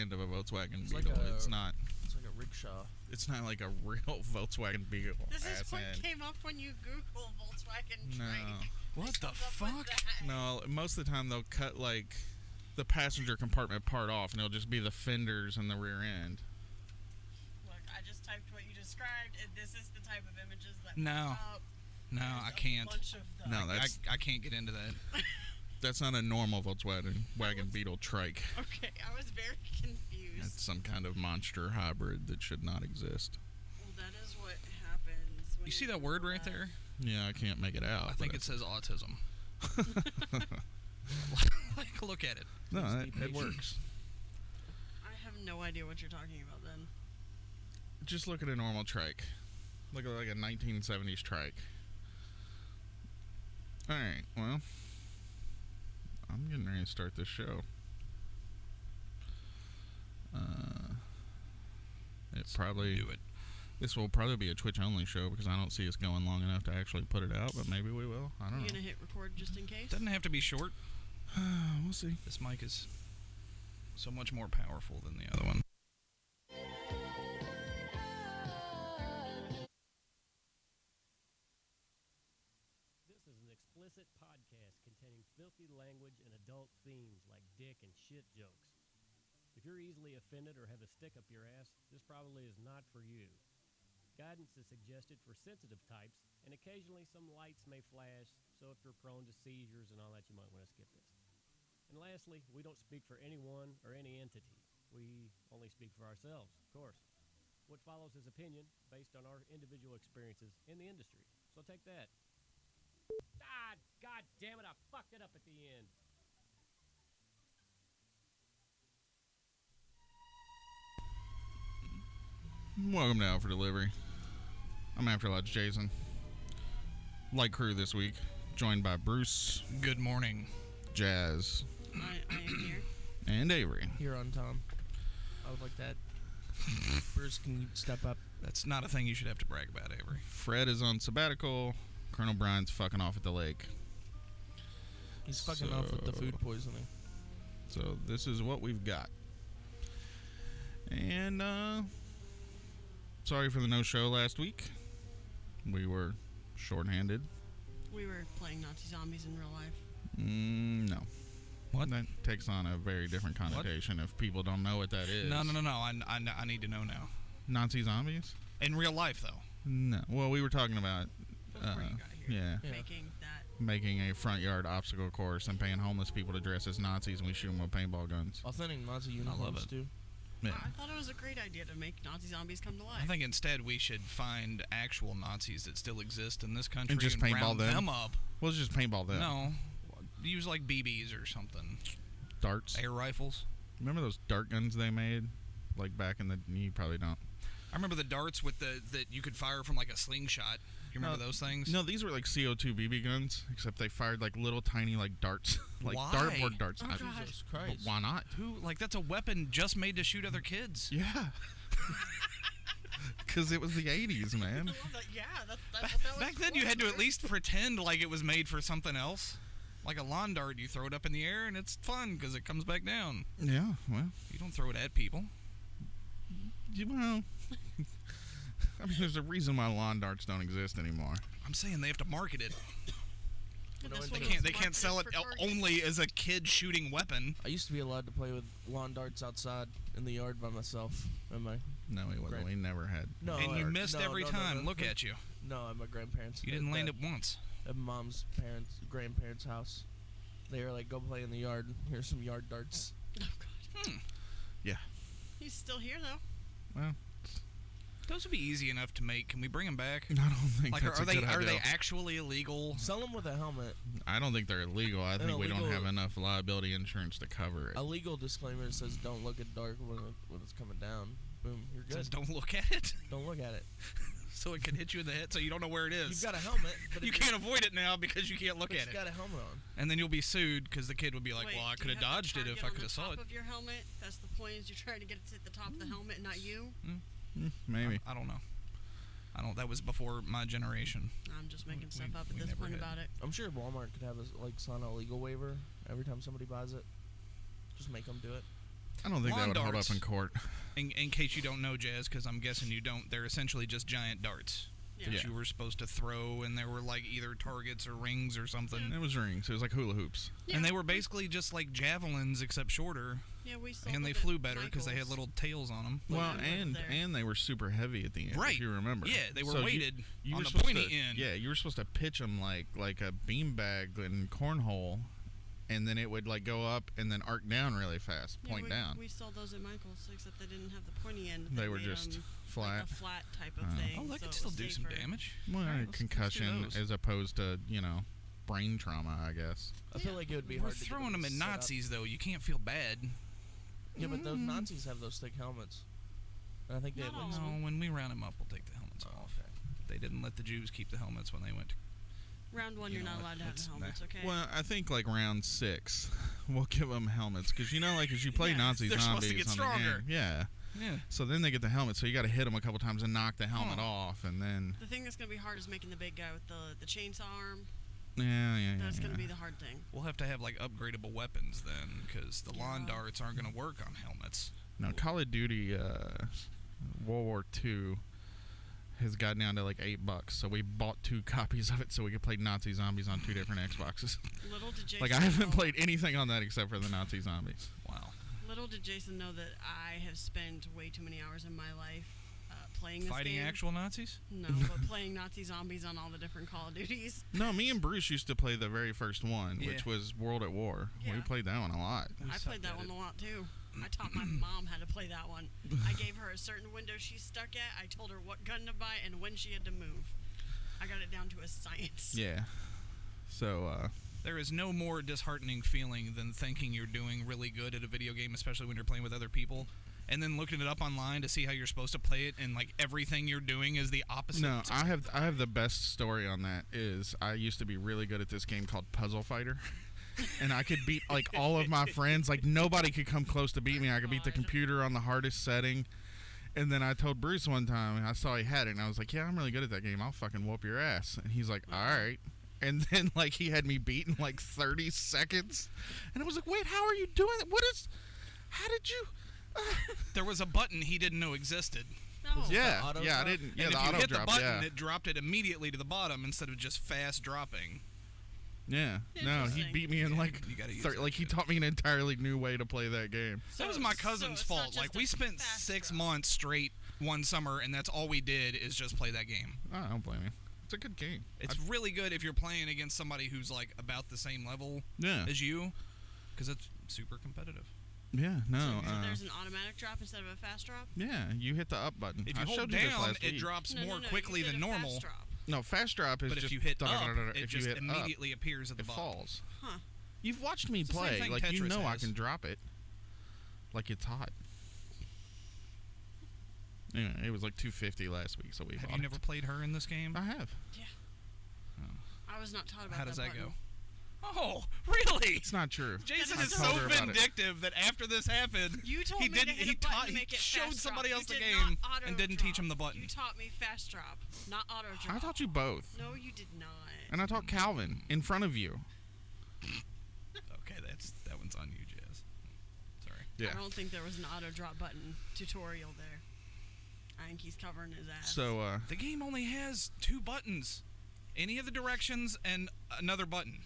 end of a Volkswagen It's like Beetle. a- It's not. It's like a rickshaw. It's not like a real Volkswagen Beetle. This is ass what end. came up when you Google Volkswagen No. trike. What It the comes up with fuck? that. No, most of the time they'll cut like the passenger compartment part off, and it'll just be the fenders and the rear end. Look, I just typed what you described, and this is the type of images that No. pop up. No, There's I a can't. bunch of them. No, that's I can't get into that. that's not a normal Volkswagen Beetle trike. Okay, I was very confused. It's some kind of monster hybrid that should not exist. Well, that is what happens. When You see that word right there? Yeah, I can't make it out. I think but it says autism. Like, look at it. no, Please be it patient. works. I have no idea what you're talking about then. Just look at a normal trike. Look at like a 1970s trike. All right, well, I'm getting ready to start this show. Do it. This will probably be a Twitch only show because I don't see us going long enough to actually put it out, but maybe we will. I don't You know. gonna hit record just in case? Doesn't have to be short. We'll see. This mic is so much more powerful than the other one. This is an explicit podcast containing filthy language and adult themes like dick and shit jokes. If you're easily offended or have a stick up your ass, this probably is not for you. Guidance is suggested for sensitive types, and occasionally some lights may flash, so if you're prone to seizures and all that, you might want to skip this. And lastly, we don't speak for anyone or any entity. We only speak for ourselves, of course. What follows is opinion based on our individual experiences in the industry. So take that. Ah, God damn it, I fucked it up at the end. Welcome to Out for Delivery. I'm After Lodge Jason. Light crew this week, joined by Bruce, Good morning. Jazz, I am here. and Avery. Here on Tom. I would like that. Bruce, can you step up? That's not a thing you should have to brag about, Avery. Fred is on sabbatical. Colonel Brian's fucking off at the lake. He's fucking off with the So- food poisoning. So this is what we've got. And sorry for the no show last week. We were shorthanded. We were playing Nazi zombies in real life. No. What? That takes on a very different connotation if people don't know what that is. No. I need to know now. Nazi zombies? In real life, though. No. Well, we were talking about Before you got here. yeah, Yeah. Making that. making a front yard obstacle course and paying homeless people to dress as Nazis, and we shoot them with paintball guns. Authentic Nazi love uniforms, it. too. I Yeah. thought it was a great idea to make Nazi zombies come to life. I think instead we should find actual Nazis that still exist in this country And just paintball round them? up. Well, it's just paintball then. No. Use like BBs or something. Darts. Air rifles. Remember those dart guns they made? Like back in the... You probably don't. I remember the darts with that you could fire from like a slingshot. You remember those things? No, these were like CO2 BB guns, except they fired like little tiny like darts. Like Why? dartboard darts. Oh, God. Jesus But Christ. why not? Who like that's a weapon just made to shoot other kids. Yeah. Because it was the 80s, man. I love that. Yeah, that's what that was Back then you for. had to at least pretend like it was made for something else. Like a lawn dart, you throw it up in the air and it's fun because it comes back down. Yeah, well... You don't throw it at people. Well... I mean, there's a reason why lawn darts don't exist anymore. I'm saying they have to market it. And They this They one can't. was They can't sell it marketed for Target. only as a kid shooting weapon. I used to be allowed to play with lawn darts outside in the yard by myself. And my No, we wasn't. Great. We never had... no, And you missed no, every no, time. No, Look at you. No, at my grandparents. You didn't land at it once. At mom's parents, grandparents' house. They were like, "Go play in the yard. Here's some yard darts." Oh, God. Yeah. He's still here, though. Well, Those would be easy enough to make. Can we bring them back? I don't think Like, that's are a they good idea. are they actually illegal? Sell them with a helmet. I don't think they're illegal. I think we don't illegal- have enough liability insurance to cover it. A legal disclaimer says, "Don't look at dark when it's coming down." Boom, you're It good. says don't look at it, Don't look at it. so it can hit you in the head, so you don't know where it is. You've got a helmet, but you if can't avoid it now because you can't look but at you it. got a helmet on. And then you'll be sued because the kid would be like, Wait, "Well, I do could you have have the dodged it if target I on could the have saw top it." of your helmet? That's the point. Is you're trying to get it to the top of the helmet, not you. Maybe. I don't know. That was before my generation. I'm just making We- stuff up at we this never point had- about it. I'm sure Walmart could have a sign a legal waiver every time somebody buys it. Just make them do it. I don't think that Lawn would hold darts. up in court. In case you don't know, Jazz, because I'm guessing you don't, they're essentially just giant darts Yeah. that you were supposed to throw, and there were like either targets or rings or something. It was rings. It was like hula hoops. Yeah, And they were basically just like javelins, except shorter, Yeah, we sold and they them at flew better because they had Michael's. little tails on them. When Well, I worked and there. they were super heavy at the end. Right. If you remember. Yeah, they were So weighted you on were the supposed pointy to, end. Yeah, you were supposed to pitch them like a beanbag and cornhole, and then it would like go up and then arc down really fast, Yeah, point down. We sold those at Michael's, except they didn't have the pointy end. They that were made just 'em flat. like a flat type of Oh. thing. Oh, that so could it still was do some safer. damage. Well, All right, let's do concussion those. as opposed to brain trauma, I guess. I feel like it would be We're hard to get throwing them to at set up. Nazis, though. You can't feel bad. Yeah, but those Nazis have those thick helmets. And I think they Not have all like of No, them. when we round them up, we'll take the helmets Oh, off. okay. They didn't let the Jews keep the helmets when they went to. Round one, You you're know not what, allowed to have the it's- helmets, okay? Well, I think like round 6, we'll give them helmets because like as you play Yeah, Nazi they're supposed zombies to get on stronger. the game, yeah. Yeah. So then they get the helmet, so you got to hit them a couple times and knock the helmet Huh. off, and then the thing that's going to be hard is making the big guy with the chainsaw arm. yeah. That's going to be the hard thing. We'll have to have like upgradable weapons then, because the lawn Yeah. darts aren't going to work on helmets. No, Call of Duty World War II has gotten down to like $8, so we bought 2 copies of it so we could play Nazi zombies on 2 different Xboxes. Little did Jason Like I haven't know, played anything on that except for the Nazi zombies. Wow. Little did Jason know that I have spent way too many hours in my life playing this Fighting game. actual Nazis? No, but playing Nazi zombies on all the different Call of Duties. No, me and Bruce used to play the very first one, Yeah. which was World at War. We Yeah. played that one a lot. We I sucked played that at one it. a lot too. I taught my mom how to play that one. I gave her a certain window she's stuck at. I told her what gun to buy and when she had to move. I got it down to a science. Yeah. So There is no more disheartening feeling than thinking you're doing really good at a video game, especially when you're playing with other people, and then looking it up online to see how you're supposed to play it, and like everything you're doing is the opposite. no, I have the best story on that. Is I used to be really good at this game called Puzzle Fighter. And I could beat like all of my friends. Like nobody could come close to beat me. I could beat the God. computer on the hardest setting. And then I told Bruce one time, I saw he had it, and I was like, "Yeah, I'm really good at that game. I'll fucking whoop your ass." And he's like, "All right." And then like he had me beat in like 30 seconds, and I was like, "Wait, how are you doing it? How did you?" There was a button he didn't know existed. No. Yeah, auto yeah, I drop? didn't. Yeah, and the if you auto hit drop. the button, Yeah, it dropped it immediately to the bottom instead of just fast dropping. yeah. No, he Interesting. beat me in like You gotta use 30, that like he shit. taught me an entirely new way to play that game. That was my cousin's it's not fault. Like just we a spent fast 6 drop. months straight one summer, and that's all we did is just play that game. I don't blame you. It's a good game. It's really good if you're playing against somebody who's like about the same level Yeah. as you, because it's super competitive. Yeah, no. So there's an automatic drop instead of a fast drop? Yeah, you hit the up button. If you I hold showed you this down, last it week. drops No, more no, quickly you did than a normal. Fast drop. No, fast drop is But just if you hit up, if it you just hit immediately appears at up, the it bottom. falls. Huh. You've watched me It's the same play, thing like you Tetris know I has. can drop it. Like it's hot. Anyway, it was like 250 last week, so we Have bought you never it. played her in this game? I have. I was not taught about How does that button. go? Oh, really? It's not true. Jason I is told so her about it. vindictive that after this happened, You told he me to didn't. hit He a button taught. to He make it showed fast somebody drop. else You the did game not auto and didn't teach drop. him the button. You taught me fast drop, not auto drop. I taught you both. No, you did not. And I taught Calvin in front of you. Okay, that one's on you, Jazz. Sorry. Yeah. I don't think there was an auto drop button tutorial there. I think he's covering his ass. So The game only has 2 buttons, any of the directions and another button.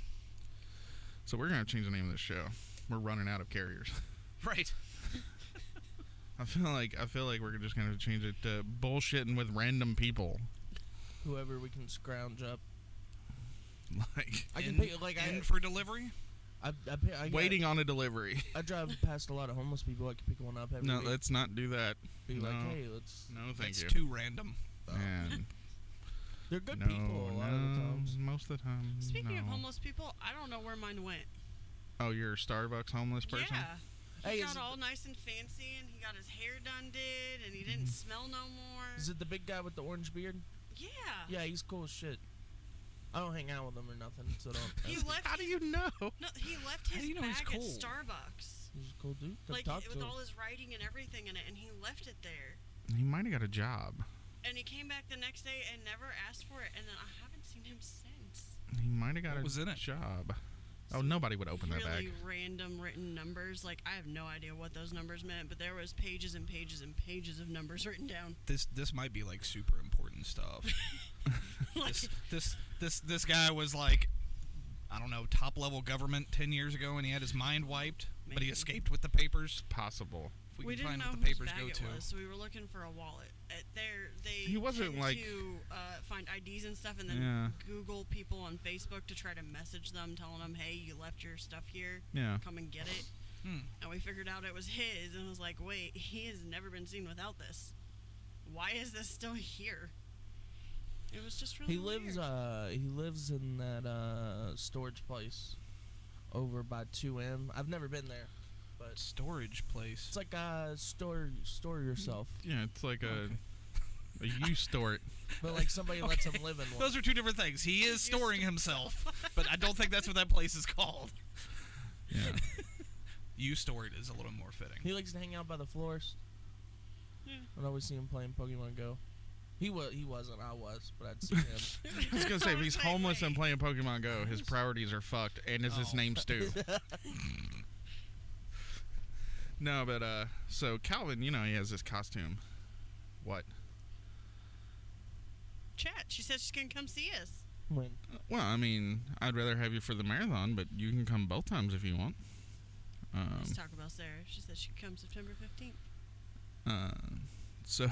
so we're gonna change the name of this show. We're running out of carriers. Right. I feel like we're just gonna change it to bullshitting with random people. Whoever we can scrounge up. Like I can in, pick, like in for delivery. I waiting on a delivery. I drive past a lot of homeless people. I can pick one up every No, week. let's not do that. Be no. like, hey, let's. No, thank That's you. too random. And They're good no, people a lot of the times. most of the time. Speaking of no. homeless people, I don't know where mine went. Oh, you're a Starbucks homeless person? Yeah. He Hey, got is it all nice and fancy, and he got his hair done did, and he didn't smell no more. Is it the big guy with the orange beard? Yeah. Yeah, he's cool as shit. I don't hang out with him or nothing, so don't. He ask me. left. How do his- you know? No, he left How his do you know he's bag cool? at Starbucks, He's a cool dude. To like talk with to. all his writing and everything in it, and he left it there. He might have got a job. And he came back the next day and never asked for it, and then I haven't seen him since. He might have got What a was in it? job. Oh, nobody would open that really bag. random written numbers. Like, I have no idea what those numbers meant, but there was pages and pages and pages of numbers written down. This might be like super important stuff. Like, This guy was like, I don't know, top level government 10 years ago, and he had his mind wiped, but he Maybe. escaped with the papers. Possible. If we can didn't find know what the whose papers bag go it to. was, so we were looking for a wallet. They He wasn't, tend like- to find IDs and stuff, and then Yeah. Google people on Facebook to try to message them, telling them, "Hey, you left your stuff here. Yeah. Come and get it." And we figured out it was his, and was like, "Wait, he has never been seen without this. Why is this still here?" It was just really He lives weird. he lives in that storage place over by 2M. I've never been there, but Storage place. it's like store yourself. Yeah, it's like a you store it. But like somebody lets him live in one. Those are two different things. He is storing himself, but I don't think that's what that place is called. Yeah. You store it is a little more fitting. He likes to hang out by the florist. Yeah. I'd always see him playing Pokemon Go. He wasn't. I was, but I'd see him. I was gonna say if he's Wait, homeless and wait. playing Pokemon Go, his priorities are fucked, and is his Oh. name Stu? No, but so Calvin, you know, he has this costume. What? Chat. She said she's gonna come see us. When Well, I mean, I'd rather have you for the marathon, but you can come both times if you want. Let's talk about Sarah. She said she'd come September 15th. So,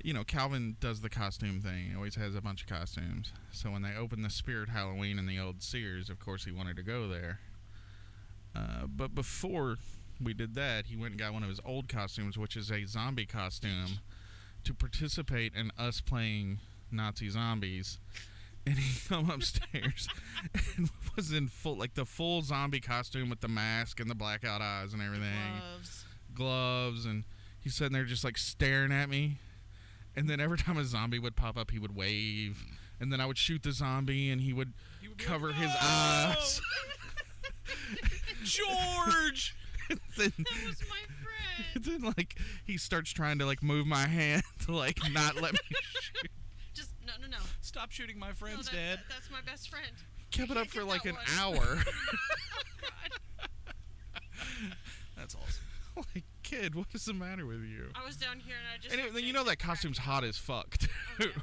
you know, Calvin does the costume thing. He always has a bunch of costumes. So when they opened the Spirit Halloween in the old Sears, of course he wanted to go there. But before we did that, he went and got one of his old costumes, which is a zombie costume, to participate in us playing Nazi zombies. And he come upstairs and was in full, like the full zombie costume with the mask and the blackout eyes and everything. Gloves, and he's sitting there just like staring at me. And then every time a zombie would pop up, he would wave, and then I would shoot the zombie and he would cover his eyes. George! then, That was my friend. then like he starts trying to like move my hand to like not let me shoot. Just no. Stop shooting my No, friends, that- Dad. That's my best friend. Kept it up Can't for get like that an one. hour. God. That's awesome. Like, kid, what is the matter with you? I was down here and I just. And looked then at you know it that and costume's cracked hot as fuck too. Oh, yeah.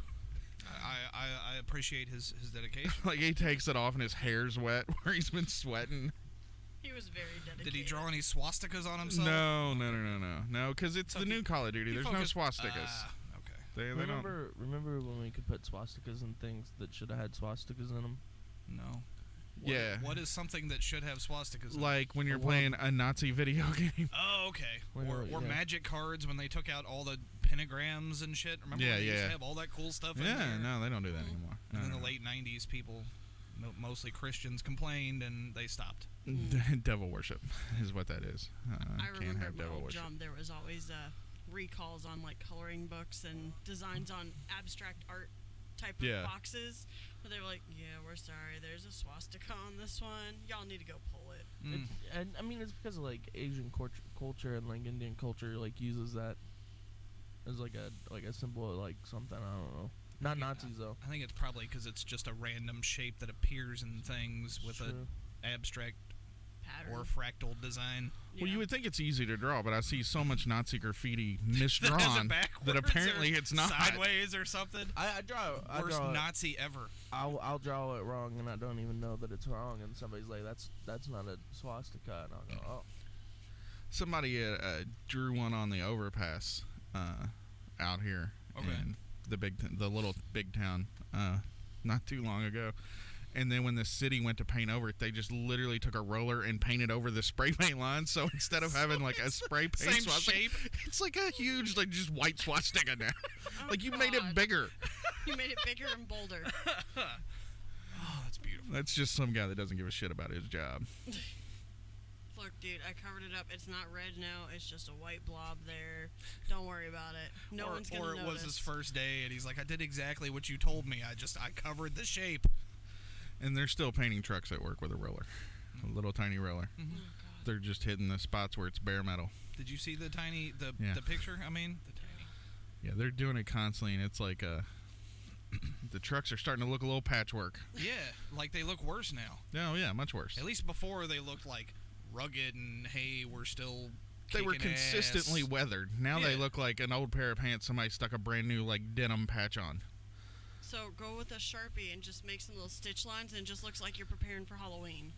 I appreciate his dedication. Like he takes it off and his hair's wet where he's been sweating. He was very dedicated. Did he draw any swastikas on himself? No, because it's the new Call of Duty. He There's no focused- swastikas. Okay. They don't. remember when we could put swastikas in things that should have had swastikas in them? No. Yeah. What is something that should have swastikas? in it? Like when you're Well, playing a Nazi video game. Oh, okay. Well, Or yeah. magic cards when they took out all the pentagrams and shit. Remember Yeah, when they used yeah. to have all that cool stuff in Yeah, there? no, they don't do that anymore. And in No, the no. late 90s, people, mostly Christians, complained and they stopped. Devil worship is what that is. I Can't remember have at my devil old worship. job there was always recalls on like coloring books and designs on abstract art type of Yeah. boxes. Where they were like, "Yeah, we're sorry. There's a swastika on this one. Y'all need to go pull it." Mm. And I mean, it's because of like Asian culture and like Indian culture like uses that as like a symbol of like something. I don't know. Not Yeah. Nazis though. I think it's probably because it's just a random shape that appears in things with True. an abstract Pattern. or fractal design. Well, you would think it's easy to draw, but I see so much Nazi graffiti That has it misdrawn backwards that apparently or it's not. sideways or something. I draw. Worst draw. Nazi ever. I'll draw it wrong, and I don't even know that it's wrong. And somebody's like, "That's not a swastika," and I'll go, "Oh." Somebody drew one on the overpass out here Okay. in the little big town not too long ago. And then when the city went to paint over it, they just literally took a roller and painted over the spray paint line. So instead of having like a spray paint Same swastika, shape. it's like a huge, like just white swastika now. Oh, Like you made it God. bigger. You made it bigger and bolder. Oh, that's beautiful. That's just some guy that doesn't give a shit about his job. Look, dude, I covered it up. It's not red now. It's just a white blob there. Don't worry about it. No or, one's gonna or it notice. was his first day, and he's like, "I did exactly what you told me. I covered the shape." And they're still painting trucks at work with a roller, a little tiny roller. Oh, God. They're just hitting the spots where it's bare metal. Did you see the tiny Yeah. the picture? I mean, the tiny. Yeah, they're doing it constantly, and it's like The trucks are starting to look a little patchwork. Yeah, like they look worse now. Oh, yeah, much worse. At least before they looked like rugged and, hey, we're still They were kicking consistently ass. weathered. Now they Yeah. look like an old pair of pants somebody stuck a brand new, like, denim patch on. So go with a Sharpie and just make some little stitch lines, and it just looks like you're preparing for Halloween.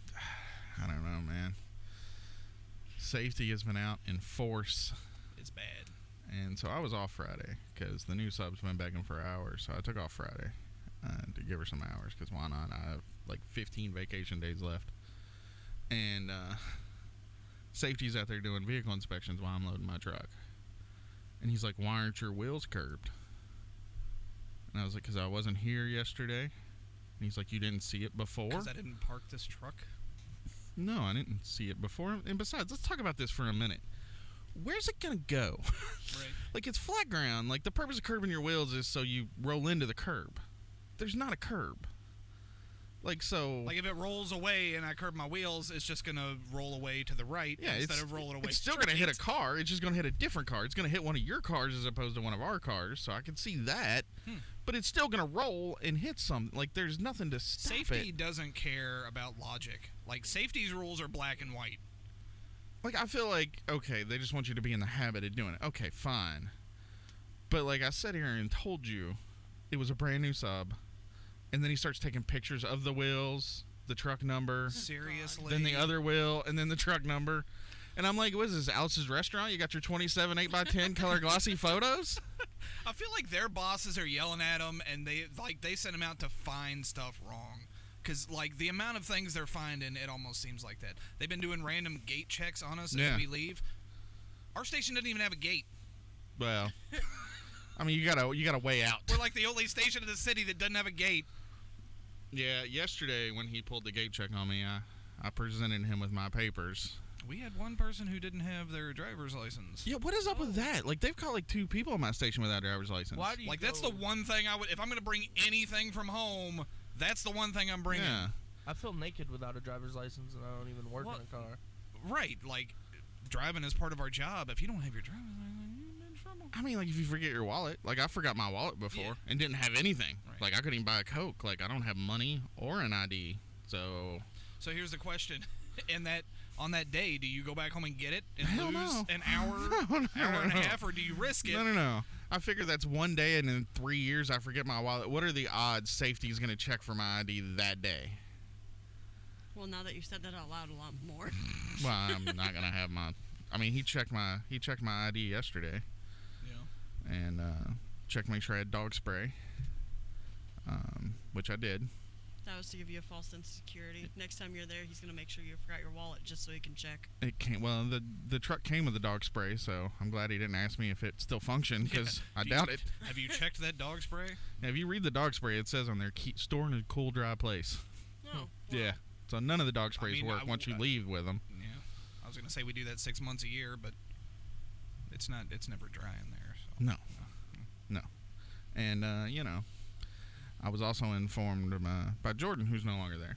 I don't know, man. Safety has been out in force. It's bad. And so I was off Friday because the new sub's been begging for hours. So I took off Friday to give her some hours because why not? I have like 15 vacation days left. And Safety's out there doing vehicle inspections while I'm loading my truck. And he's like, why aren't your wheels curbed? And I was like, because I wasn't here yesterday. And he's like, you didn't see it before? Because I didn't park this truck. No, I didn't see it before. And besides, let's talk about this for a minute. Where's it going to go? Right. Like, it's flat ground. Like, the purpose of curbing your wheels is so you roll into the curb. There's not a curb. Like, so... Like if it rolls away and I curb my wheels, it's just going to roll away to the right instead of rolling away it's still going to straight. hit a car. It's just going to hit a different car. It's going to hit one of your cars as opposed to one of our cars. So I can see that. But it's still going to roll and hit something. Like, there's nothing to stop Safety it. doesn't care about logic. Like, safety's rules are black and white. Like, I feel like, okay, they just want you to be in the habit of doing it. Okay, fine. But, like, I sat here and told you it was a brand new sub. And then he starts taking pictures of the wheels, the truck number, Seriously? then the other wheel, and then the truck number. And I'm like, what is this, Alice's Restaurant? You got your 27 8x10 color glossy photos? I feel like their bosses are yelling at them, and they send them out to find stuff wrong. Because, like, the amount of things they're finding, it almost seems like that. They've been doing random gate checks on us Yeah. as we leave. Our station doesn't even have a gate. Well, I mean, you gotta weigh out. We're like the only station in the city that doesn't have a gate. Yeah, yesterday when he pulled the gate check on me, I presented him with my papers. We had one person who didn't have their driver's license. Yeah, what is up with that? Like, they've caught like 2 people on my station without driver's license. Why do you Like, that's the one thing I would... If I'm going to bring anything from home, that's the one thing I'm bringing. Yeah. I feel naked without a driver's license, and I don't even work Well, in a car. Right. Like, driving is part of our job. If you don't have your driver's license, you're in trouble. I mean, like, if you forget your wallet. Like, I forgot my wallet before Yeah. and didn't have anything. Right. Like, I couldn't even buy a Coke. Like, I don't have money or an ID. So... So here's the question. On that day, do you go back home and get it and Hell lose no. an hour, No, hour and a no. half, or do you risk it? No. I figure that's one day, and in 3 years, I forget my wallet. What are the odds Safety's going to check for my ID that day? Well, now that you said that out loud, a lot more. Well, I'm not going to have my... I mean, he checked my ID yesterday Yeah. and checked to make sure I had dog spray, which I did. That was to give you a false sense of security. Next time you're there, he's going to make sure you forgot your wallet just so he can check. It came... Well, the truck came with the dog spray, so I'm glad he didn't ask me if it still functioned, because I doubt it. Have you checked that dog spray? Now, if you read the dog spray, it says on there, stored in a cool, dry place. Oh. well, Yeah. So none of the dog sprays mean, work once you leave with them. Yeah. I was going to say we do that 6 months a year, but it's never dry in there. So. No. And, I was also informed by Jordan, who's no longer there.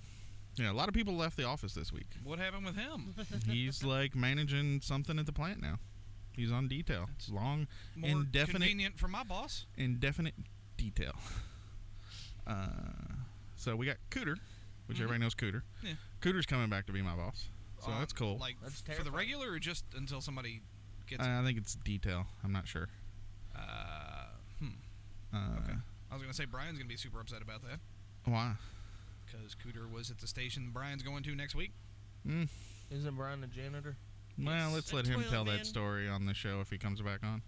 Yeah, a lot of people left the office this week. What happened with him? He's, like, managing something at the plant now. He's on detail. It's long, More indefinite convenient for my boss. detail. So we got Cooter, which everybody knows Cooter. Yeah. Cooter's coming back to be my boss. So that's cool. Like, That's for the terrifying. regular or just until somebody gets I think it's detail. I'm not sure. Okay. I was going to say Brian's going to be super upset about that Why? because Cooter was at the station Brian's going to next week. Isn't Brian a janitor? Well, let's let him toilet tell man. that story on the show if he comes back on.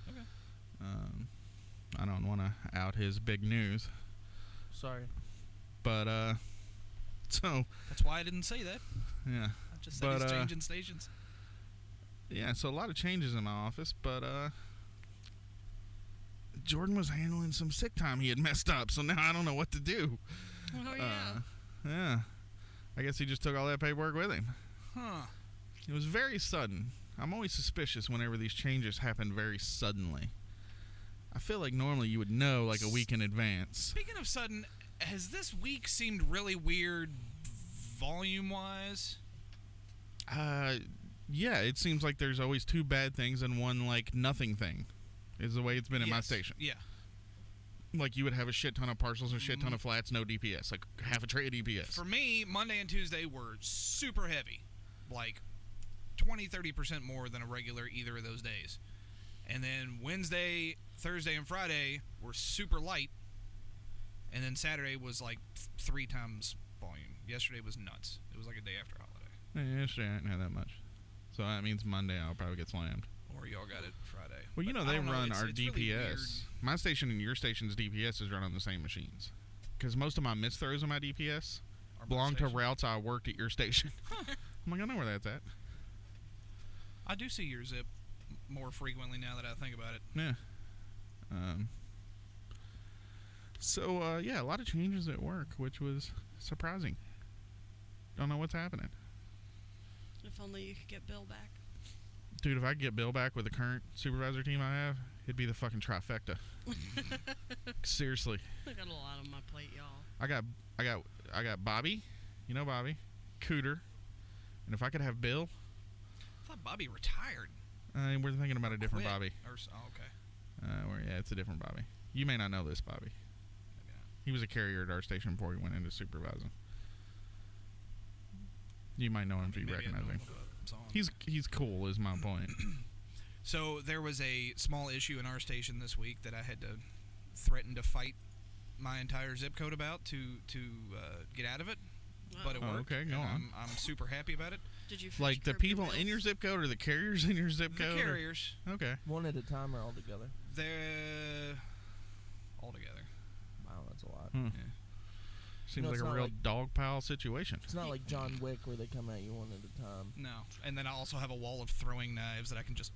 Okay. I don't want to out his big news, Sorry. but so That's why I didn't say that. yeah, I just said But, he's changing stations. yeah. So a lot of changes in my office, but Jordan was handling some sick time he had messed up, so now I don't know what to do. Oh, yeah. Yeah, I guess he just took all that paperwork with him. Huh. It was very sudden. I'm always suspicious whenever these changes happen very suddenly. I feel like normally you would know like a week in advance. Speaking of sudden, has this week seemed really weird volume-wise? Yeah, it seems like there's always 2 bad things and one like nothing thing. Is the way it's been at my Yes. station. Yeah. Like you would have a shit ton of parcels, a shit ton of flats, no DPS, like half a tray of DPS. For me, Monday and Tuesday were super heavy, like 20-30% more than a regular either of those days. And then Wednesday, Thursday, and Friday were super light. And then Saturday was like 3 times volume. Yesterday was nuts. It was like a day after holiday. Yeah, yesterday I didn't have that much. So that means Monday I'll probably get slammed. Or y'all got it Friday. Well, you But know, I they don't know, run it's our really weird. DPS. My station and your station's DPS is run on the same machines. Because most of my miss throws on my DPS Our belong to station. routes I worked at your station. I'm like, I know where that's at. I do see your zip more frequently now that I think about it. Yeah. So, yeah, a lot of changes at work, which was surprising. Don't know what's happening. If only you could get Bill back. Dude, if I could get Bill back with the current supervisor team I have, it'd be the fucking trifecta. Seriously. I got a lot on my plate, y'all. I got Bobby, you know Bobby, Cooter, and if I could have Bill, I thought Bobby retired. we're thinking about a different Quit. Bobby. Okay. Yeah, it's a different Bobby. You may not know this Bobby. Maybe not. He was a carrier at our station before he went into supervising. You might know him if you Maybe I recognize know him. the song. He's cool, is my point. So there was a small issue in our station this week that I had to threaten to fight my entire zip code about to get out of it, but it Oh, worked. okay, go and on. I'm super happy about it. Did you finish Like the Curb Your people in Bills? your zip code or the carriers in your zip The code? or- carriers, Okay. One at a time or all together? they're all together. Wow, that's a lot. Hmm. Yeah. Seems No, like it's a not real like- dog pile situation. It's not like John Wick where they come at you one at a time. No, and then I also have a wall of throwing knives that I can just.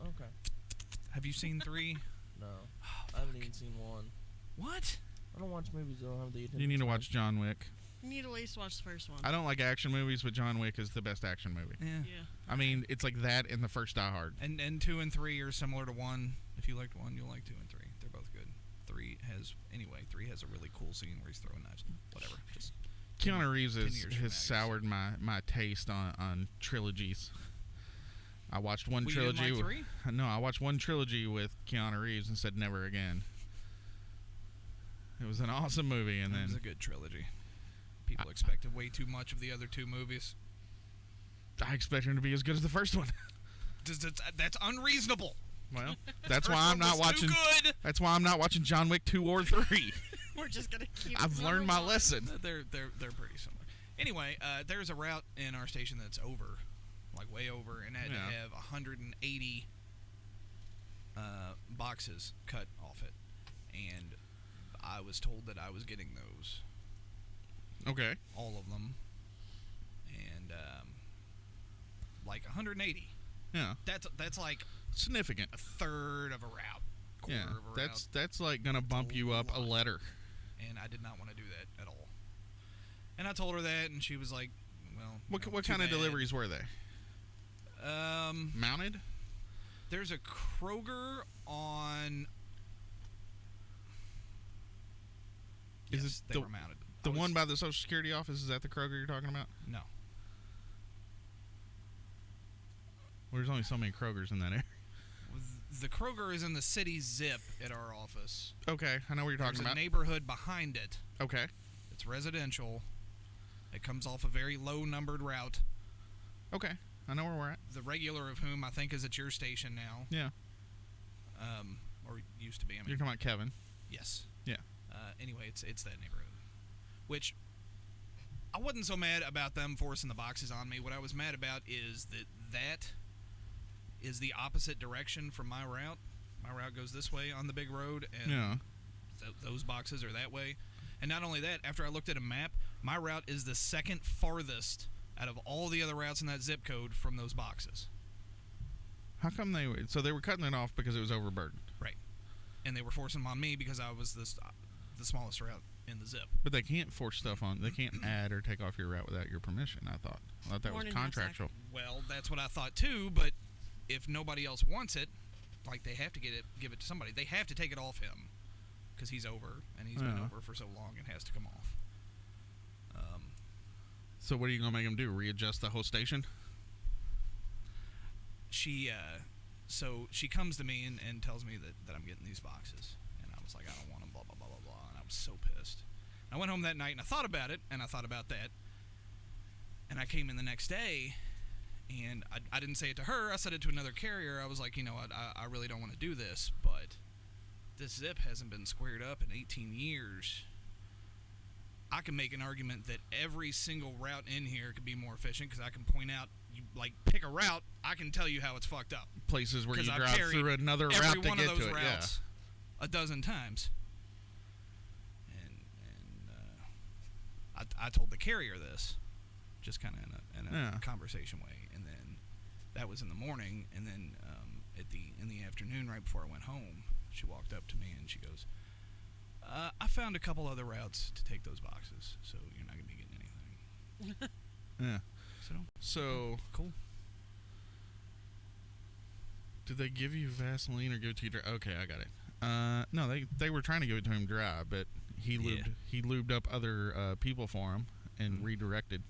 Okay. Have you seen 3? No. Oh, I haven't fuck. even seen one. What? I don't watch movies that don't have the attention You need to span. watch John Wick. You need to at least watch the first one. I don't like action movies, but John Wick is the best action movie. Yeah. Yeah. I mean, it's like that and the first Die Hard. And 2 and 3 are similar to 1. If you liked 1, you'll like 2 and 3. They're both good. 3 has a really cool scene where he's throwing knives. Whatever. Just Keanu Reeves 10 years from now, has soured my taste on trilogies. I watched one Well, you trilogy. didn't like 3? No, I watched one trilogy with Keanu Reeves and said never again. It was an awesome movie, and It was a then good trilogy. People expected way too much of the other 2 movies. I expect him to be as good as the first one. That's unreasonable. Well, that's First why I'm one not was too watching. good. That's why I'm not watching John Wick 2 or 3. We're just gonna keep. I've learned my number one. lesson. They're pretty similar. Anyway, there's a route in our station that's over, like way over, and had Yeah. to have 180 boxes cut off it, and I was told that I was getting those, Okay. all of them, and like 180. Yeah. That's like Significant. a third of a route, quarter Yeah. of a route, That's like gonna bump you up a lot. letter. and I did not want to do that at all. And I told her that, and she was like, "Well, What you know, what too kind of bad." deliveries were they? Mounted? There's a Kroger on. Is Yes, it they the- were mounted. The I was- one by the Social Security office, is that the Kroger you're talking about? No. Well, there's only so many Krogers in that area. The Kroger is in the city zip at our office. Okay, I know what you're There's talking a about. neighborhood behind it. Okay. It's residential. It comes off a very low numbered route. Okay. I know where we're at. The regular of whom I think is at your station now. Yeah. Or used to be. I mean, You're talking about Kevin. yes. Yeah. Anyway, it's that neighborhood. Which I wasn't so mad about them forcing the boxes on me. What I was mad about is that is the opposite direction from my route. My route goes this way on the big road, and Yeah. those boxes are that way. And not only that, after I looked at a map, my route is the second farthest out of all the other routes in that zip code from those boxes. How come they were... So they were cutting it off because it was overburdened. Right. And they were forcing them on me because I was the smallest route in the zip. But they can't force stuff on... They can't add or take off your route without your permission, I thought. I thought that Morning, was Zach. contractual. Well, that's what I thought too, but if nobody else wants it, like they have to give it to somebody. They have to take it off him because he's over, and he's been Yeah. over for so long, it has to come off. So what are you going to make them do? Readjust the whole station? So she comes to me and tells me that I'm getting these boxes, and I was like, I don't want them, blah, blah, blah, blah, blah. And I was so pissed. I went home that night, and I thought about it, and I thought about that. And I came in the next day, and I didn't say it to her. I said it to another carrier. I was like, you know what, I really don't want to do this, but this zip hasn't been squared up in 18 years. I can make an argument that every single route in here could be more efficient because I can point out, you like pick a route, I can tell you how it's fucked up. Places where you 'Cause I've drive carried through another every route to one get of those to it. routes a dozen times. And I told the carrier this, just kind of in a conversation way, and then that was in the morning, and then in the afternoon, right before I went home, she walked up to me and she goes, I found a couple other routes to take those boxes, so you're not going to be getting anything. Yeah. So, cool. Did they give you Vaseline or give it to you dry? Okay, I got it. No, they were trying to give it to him dry, but he lubed up other people for him and redirected.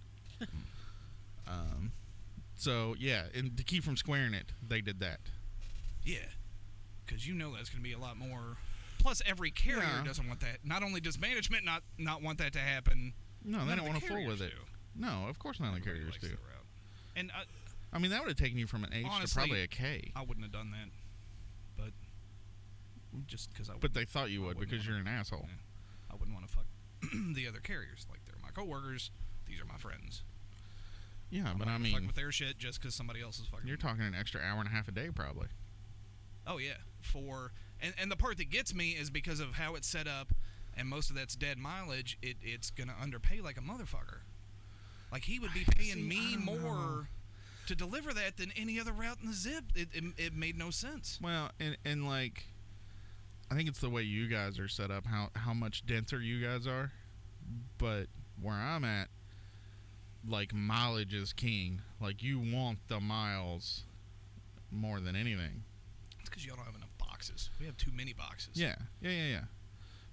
So yeah, and to keep from squaring it, they did that. Yeah, because you know that's going to be a lot more. Plus, every carrier doesn't want that. Not only does management not want that to happen. No, they don't want to fool with it. Do. No, of course none of the carriers do. And I mean, that would have taken you from an H honestly, to probably a K. I wouldn't have done that, but just because I. But they thought you would because you're an asshole. Yeah, I wouldn't want to fuck the other carriers. Like, they're my coworkers. These are my friends. Yeah, I'm but not I gonna fuck mean, with their shit just because somebody else is fucking. you're talking an extra hour and a half a day, probably. Oh yeah, and the part that gets me is because of how it's set up, and most of that's dead mileage. It's gonna underpay like a motherfucker. Like, he would be paying me more to deliver that than any other route in the zip. It made no sense. Well, and like, I think it's the way you guys are set up, how much denser you guys are. But where I'm at, like, mileage is king. Like, you want the miles more than anything. It's because y'all don't have enough boxes. We have too many boxes. Yeah.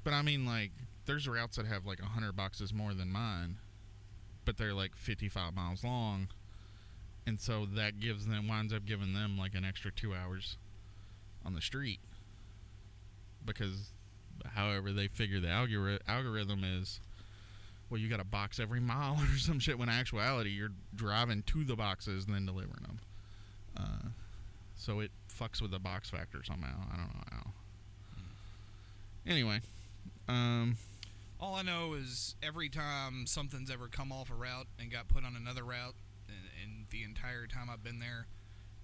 But I mean, like, there's routes that have like 100 boxes more than mine, but they're like 55 miles long, and so that winds up giving them like an extra 2 hours on the street, because however they figure the algorithm is, well, you got to box every mile or some shit, when in actuality you're driving to the boxes and then delivering them. So it fucks with the box factor somehow. I don't know how. Anyway, all I know is every time something's ever come off a route and got put on another route, and the entire time I've been there,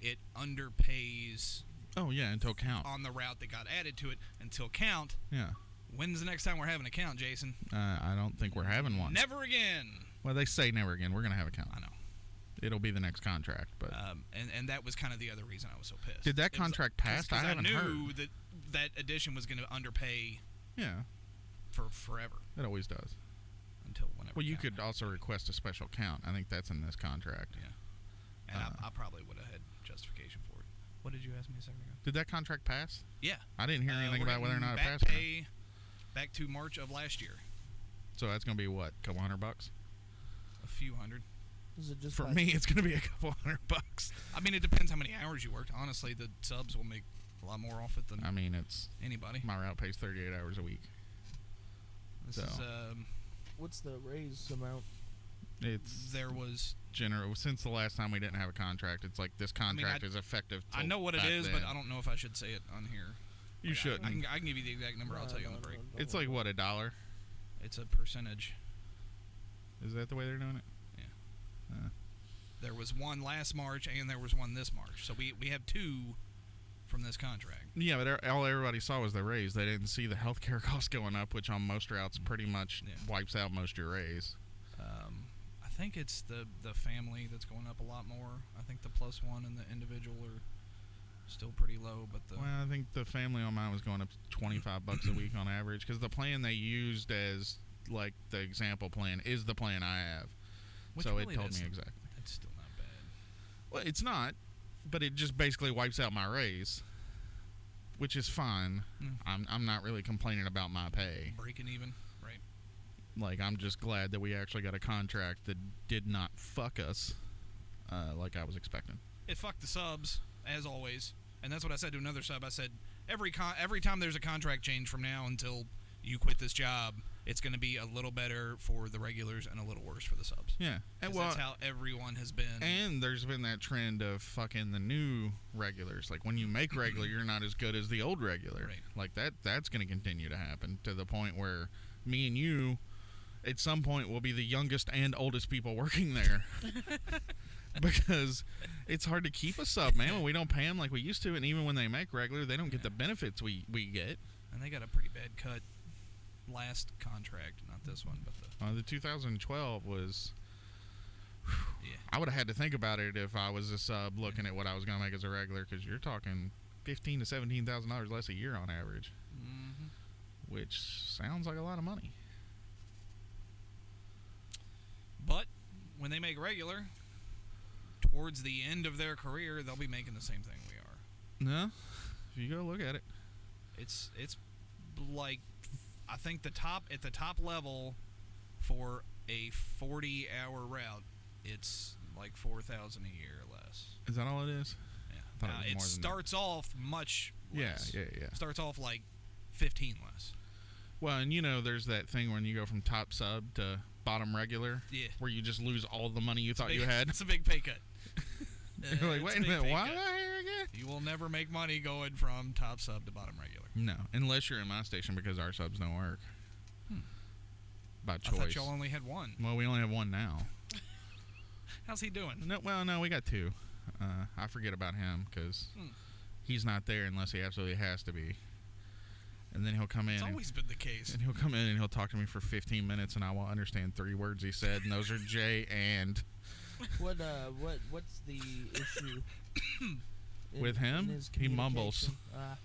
it underpays. Oh yeah, until count. On the route that got added to it until count. Yeah. When's the next time we're having a count, Jason? I don't think we're having one. Never again. Well, they say never again. We're gonna have a count. I know. It'll be the next contract, but and that was kind of the other reason I was so pissed. Did that contract pass? I haven't heard. I knew that addition was going to underpay. Yeah. For forever. It always does. Until whenever. Well, you could also request a special count. I think that's in this contract. Yeah. And I probably would have had justification for it. What did you ask me a second ago? Did that contract pass? Yeah. I didn't hear anything about whether or not it back passed. Pay back to March of last year. So that's going to be what? A couple $100? A few hundred. Is it just for me, it's going to be a couple $100. I mean, it depends how many hours you worked. Honestly, the subs will make a lot more off it than it's anybody. My route pays 38 hours a week. This is what's the raise amount? There was general since the last time we didn't have a contract. It's like this contract is effective. I know what it is, but I don't know if I should say it on here. You shouldn't. I can give you the exact number. I'll tell you on the break. It's like what, $1? It's a percentage. Is that the way they're doing it? Yeah. There was one last March, and there was one this March. So we have two from this contract. Yeah, but all everybody saw was the raise. They didn't see the healthcare costs going up, which on most routes pretty much wipes out most of your raise. I think it's the family that's going up a lot more. I think the +1 and the individual are still pretty low, but I think the family on mine was going up $25 a week on average, because the plan they used as like the example plan is the plan I have. Which so really it told me exactly. That's still not bad. Well, it's not, but it just basically wipes out my raise, which is fine. I'm not really complaining about my pay. Breaking even, right? Like, I'm just glad that we actually got a contract that did not fuck us like I was expecting. It fucked the subs, as always. And that's what I said to another sub. I said, every time there's a contract change from now until you quit this job, it's going to be a little better for the regulars and a little worse for the subs. Yeah. And 'Cause that's how everyone has been. And there's been that trend of fucking the new regulars. Like, when you make regular, you're not as good as the old regular. Right. Like, that's going to continue to happen to the point where me and you, at some point, will be the youngest and oldest people working there. Because it's hard to keep a sub, man, when we don't pay them like we used to. And even when they make regular, they don't get the benefits we get. And they got a pretty bad cut last contract, not this one, but The 2012 was... yeah. I would have had to think about it if I was a sub looking at what I was going to make as a regular, because you're talking $15,000 to $17,000 less a year on average, which sounds like a lot of money. But when they make regular, towards the end of their career, they'll be making the same thing we are. No, if you go look at it, It's like, I think at the top level for a 40-hour route, it's like $4,000 a year or less. is that all it is? Yeah. Thought Now, it was it more than that. starts off much less. Yeah. Starts off like 15 less. Well, and there's that thing when you go from top sub to bottom regular, Yeah. where you just lose all the money you thought you had. It's a big pay cut. You're like, It's wait a big minute, pay why cut. am I here again? You will never make money going from top sub to bottom regular. No, unless you're in my station, because our subs don't work. By I choice. thought y'all only had one. Well, we only have one now. How's he doing? No, we got two. I forget about him because he's not there unless he absolutely has to be. And then he'll come in. It's always been the case. And he'll come in and he'll talk to me for 15 minutes, and I won't understand 3 words he said, and those are J and. What's the issue? With him? in his He mumbles. communication?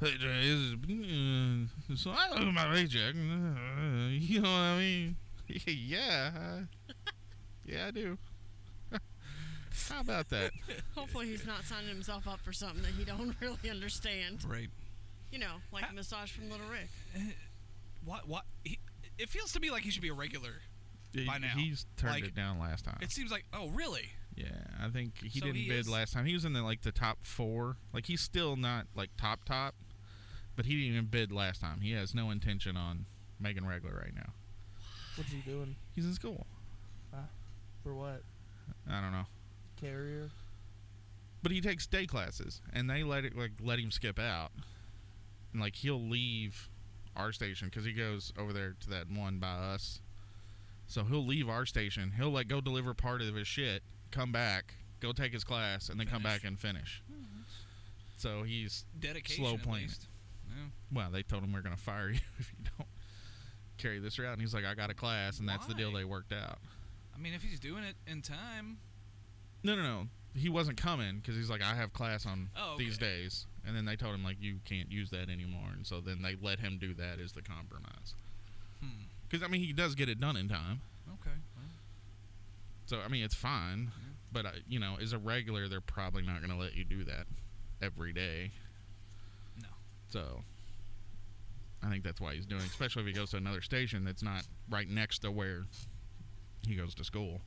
Hey, Jay, so I look at my paycheck. You know what I mean? Yeah. Yeah, I do. How about that? Hopefully he's not signing himself up for something that he don't really understand. Right. Like a massage from Little Rick. What? It feels to me like he should be a regular by now. He's turned Like, it down last time. It seems like, oh, really? Yeah, I think he So didn't he bid is- last time. He was in the top 4. Like, he's still not like top, but he didn't even bid last time. He has no intention on making regular right now. What's he doing? He's in school. For what? I don't know. Carrier? But he takes day classes, and they let him skip out. And he'll leave our station because he goes over there to that one by us. So he'll leave our station. He'll go deliver part of his shit, come back, go take his class, and then come Finish. back and finish. So he's Dedication. slow at playing least. Yeah. well. They told him we're gonna fire you if you don't carry this route, and he's like, I got a class, and that's the deal Why? they worked out. I mean, if he's doing it in time, No. He wasn't coming because he's like, I have class on these okay. days. And then they told him, you can't use that anymore. And so then they let him do that as the compromise. Because, he does get it done in time. Okay. Well, So, it's fine. But, as a regular, they're probably not going to let you do that every day. no. So, I think that's why he's doing it, especially if he goes to another station that's not right next to where he goes to school.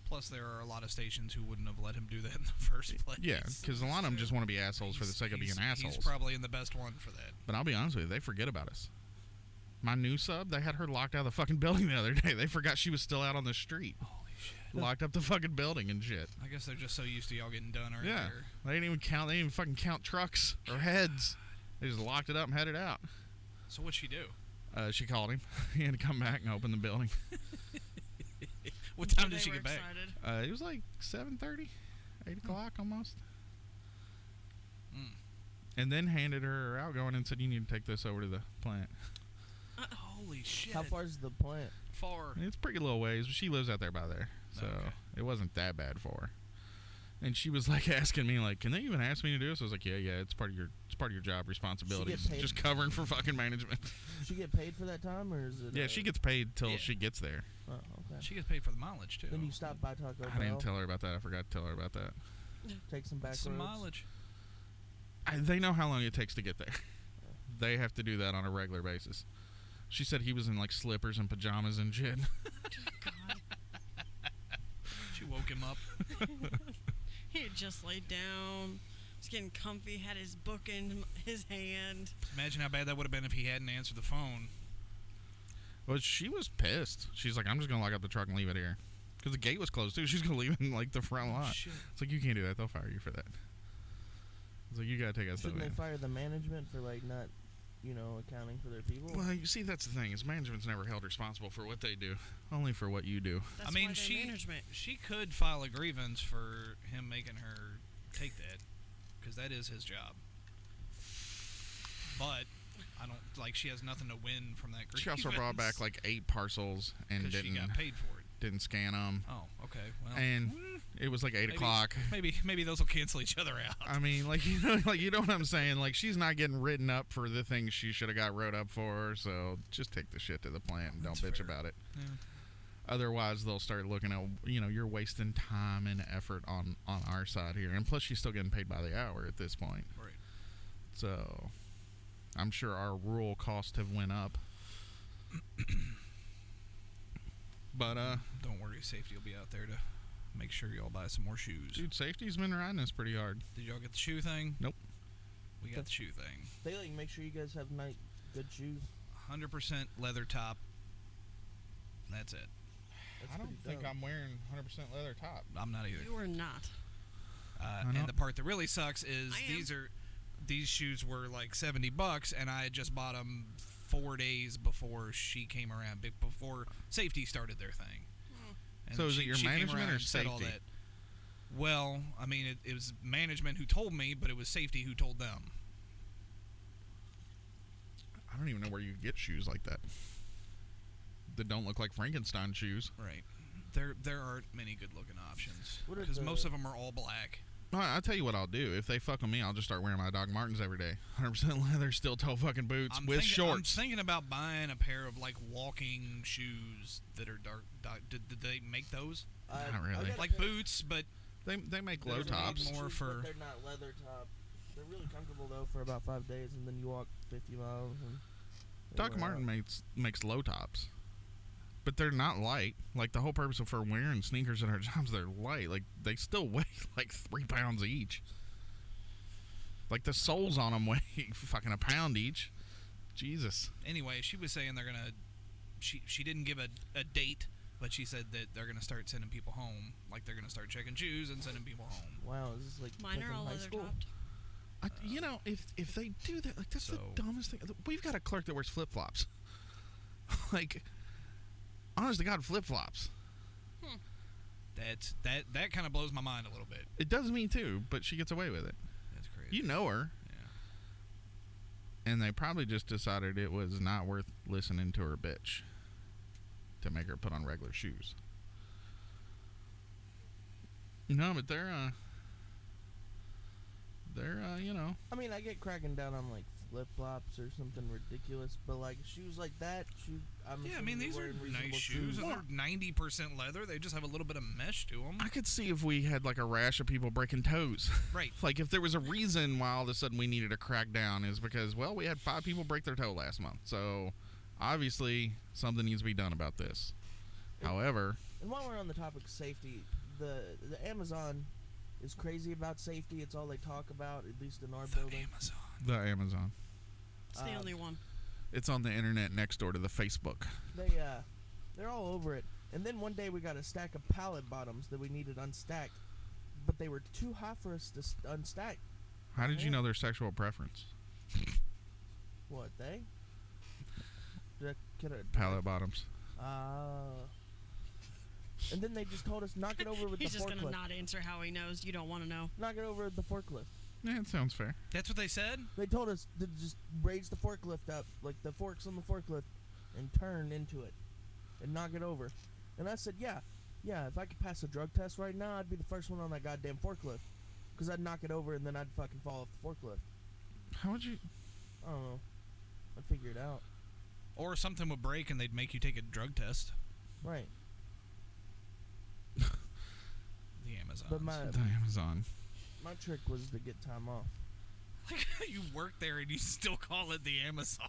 Plus, there are a lot of stations who wouldn't have let him do that in the first place. Yeah, because a lot of them just want to be assholes for the sake of being assholes. He's probably in the best one for that. But I'll be honest with you, they forget about us. My new sub, they had her locked out of the fucking building the other day. They forgot she was still out on the street. Holy shit. Locked up the fucking building and shit. I guess they're just so used to y'all getting done earlier. Yeah. They didn't even count. They didn't even fucking count trucks or heads. They just locked it up and headed out. So what'd she do? She called him. He had to come back and open the building. What time They did she were get back? excited. It was like 7:30, 8 o'clock almost. And then handed her her outgoing and said, you need to take this over to the plant. Holy shit. How far is the plant? Far? It's a pretty little ways, but she lives out there by there. So Okay. it wasn't that bad for her. And she was asking me can they even ask me to do this? I was like, yeah, it's part of your job responsibilities. paid? Just covering for fucking management. She get paid for that time, or is it? Yeah, she gets paid till Yeah. she gets there. Oh, okay. She gets paid for the mileage, too. Then you stop by Taco I didn't Bell, tell her about that. I forgot to tell her about that. take some back Some roads. mileage. They know how long it takes to get there. They have to do that on a regular basis. She said he was in slippers and pajamas and shit. God. She woke him up. He had just laid down, He's getting comfy, had his book in his hand. Imagine how bad that would have been if he hadn't answered the phone. Well, she was pissed. She's like, I'm just gonna lock up the truck and leave it here, because the gate was closed too. She's gonna leave it in like the front lot. Shit. It's like, you can't do that. They'll fire you for that. It's like, you gotta take that stuff Shouldn't they in. fire the management for like not, accounting for their people? Well, you see, that's the thing. Is management's never held responsible for what they do, only for what you do. That's I mean, why they're management. she could file a grievance for him making her take that, because that is his job. But I don't like. She has nothing to win from that grievance. She also brought back like 8 parcels and 'cause she got paid for it. didn't scan them. Oh, okay. Well, And it was like 8 o'clock. Maybe those will cancel each other out. I mean, like, you know what I'm saying? Like, she's not getting written up for the things she should have got wrote up for. So just take the shit to the plant and don't That's bitch fair. about it. Yeah. Otherwise, they'll start looking at, you're wasting time and effort on our side here. And plus, she's still getting paid by the hour at this point. Right. So I'm sure our rural costs have went up. But, Don't worry, safety will be out there to make sure y'all buy some more shoes. dude, safety's been riding us pretty hard. Did y'all get the shoe thing? Nope. We got the shoe thing. They like make sure you guys have good shoes. 100% leather top. That's it. That's I don't pretty think dope. I'm wearing 100% leather top. I'm not either. You are not. I know. And the part that really sucks is I am. these shoes were like $70, and I had just bought them 4 days before she came around, before safety started their thing. And So is it your she came management around or and said all safety? that. Well, I mean, it was management who told me, but it was safety who told them. I don't even know where you get shoes like that don't look like Frankenstein shoes. Right. There aren't many good looking options What are because the- most of them are all black. I'll tell you what I'll do. If they fuck with me, I'll just start wearing my Doc Martens every day. 100% leather, steel toe fucking boots with I'm shorts. thinking about buying a pair of like walking shoes that are dark. Did they make those? Not really. I got a Like pair- boots, but They make they're low made tops. with More shoes, for- but they're not leather top. They're really comfortable though for about 5 days, and then you walk 50 miles. And they Doc wear Martin out. makes low tops, but they're not light. Like, the whole purpose of for wearing sneakers in our jobs, they're light. Like, they still weigh like 3 pounds each. Like, the soles on them weigh fucking a pound each. Jesus. anyway, she was saying they're gonna. She didn't give a date, but she said that they're gonna start sending people home. Like they're gonna start checking shoes and sending people home. Wow, is this like Mine like are in all high leather school? topped. If they do that, like, that's the So- dumbest thing. We've got a clerk that wears flip flops. Like, honest to God, flip flops. That kind of blows my mind a little bit. It does me too, but she gets away with it. That's crazy. You know her. Yeah. And they probably just decided it was not worth listening to her bitch to make her put on regular shoes. No, but they're I mean, I get cracking down on like flip flops or something ridiculous, but like shoes like that, I'm Yeah, I assuming mean you're these are wearing reasonable nice shoes, and Well- they're 90% leather. They just have a little bit of mesh to them. I could see if we had like a rash of people breaking toes. Right. Like, if there was a reason why all of a sudden we needed to crack down, is because, well, we had 5 people break their toe last month. So obviously something needs to be done about this. However, And while we're on the topic of safety, the Amazon is crazy about safety. It's all they talk about, at least in our building. Amazon. the Amazon, It's the only one. it's on the internet next door to the Facebook. They're all over it. And then one day we got a stack of pallet bottoms that we needed unstacked, but they were too hot for us to unstack. How did you Yeah. know their sexual preference? What, they? Could I, Pallet bottoms. and then they just told us knock it over with He's the just gonna forklift. not answer how he knows. You don't want to know. Knock it over with the forklift. Yeah, it sounds fair. That's what they said. They told us to just raise the forklift up, like the forks on the forklift, and turn into it, and knock it over. And I said, yeah, if I could pass a drug test right now, I'd be the first one on that goddamn forklift. Because I'd knock it over and then I'd fucking fall off the forklift. How would you? I don't know. I'd figure it out. Or something would break and they'd make you take a drug test. Right. The Amazon. But The Amazon. my trick was to get time off. Like how you work there and you still call it the Amazon.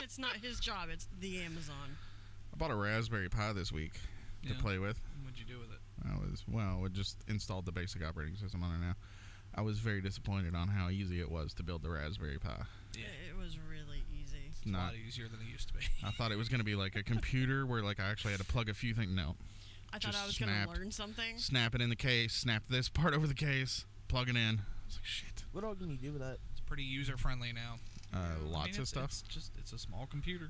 It's not his job. It's the Amazon. I bought a Raspberry Pi this week to Yeah. play with. What'd you do with it? We just installed the basic operating system on it now. I was very disappointed on how easy it was to build the Raspberry Pi. Yeah. It was really easy. It's a lot easier than it used to be. I thought it was going to be like a computer where like I actually had to plug a few things. No. I thought Just I was going to snapped. learn something. Snap it in the case, snap this part over the case, plug it in. I was like, shit. What all can you do with that? It's pretty user friendly now. Lots of stuff. It's a small computer.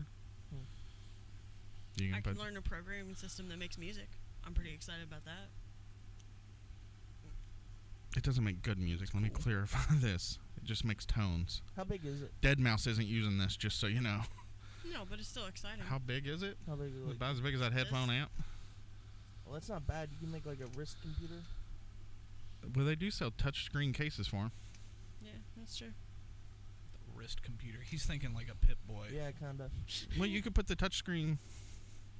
You I can can put learn a programming system that makes music. I'm pretty excited about that. It doesn't make good music. Let me clarify this. It just makes tones. How big is it? Deadmau5 isn't using this, just so you know. No, but it's still exciting. How big is it? How big is it? Like, About as big as that headphone amp. well, that's not bad. You can make like a wrist computer. Well, they do sell touchscreen cases for them. Yeah, that's true. The wrist computer. He's thinking like a Pip Boy. Yeah, kinda. Well, you could put the touchscreen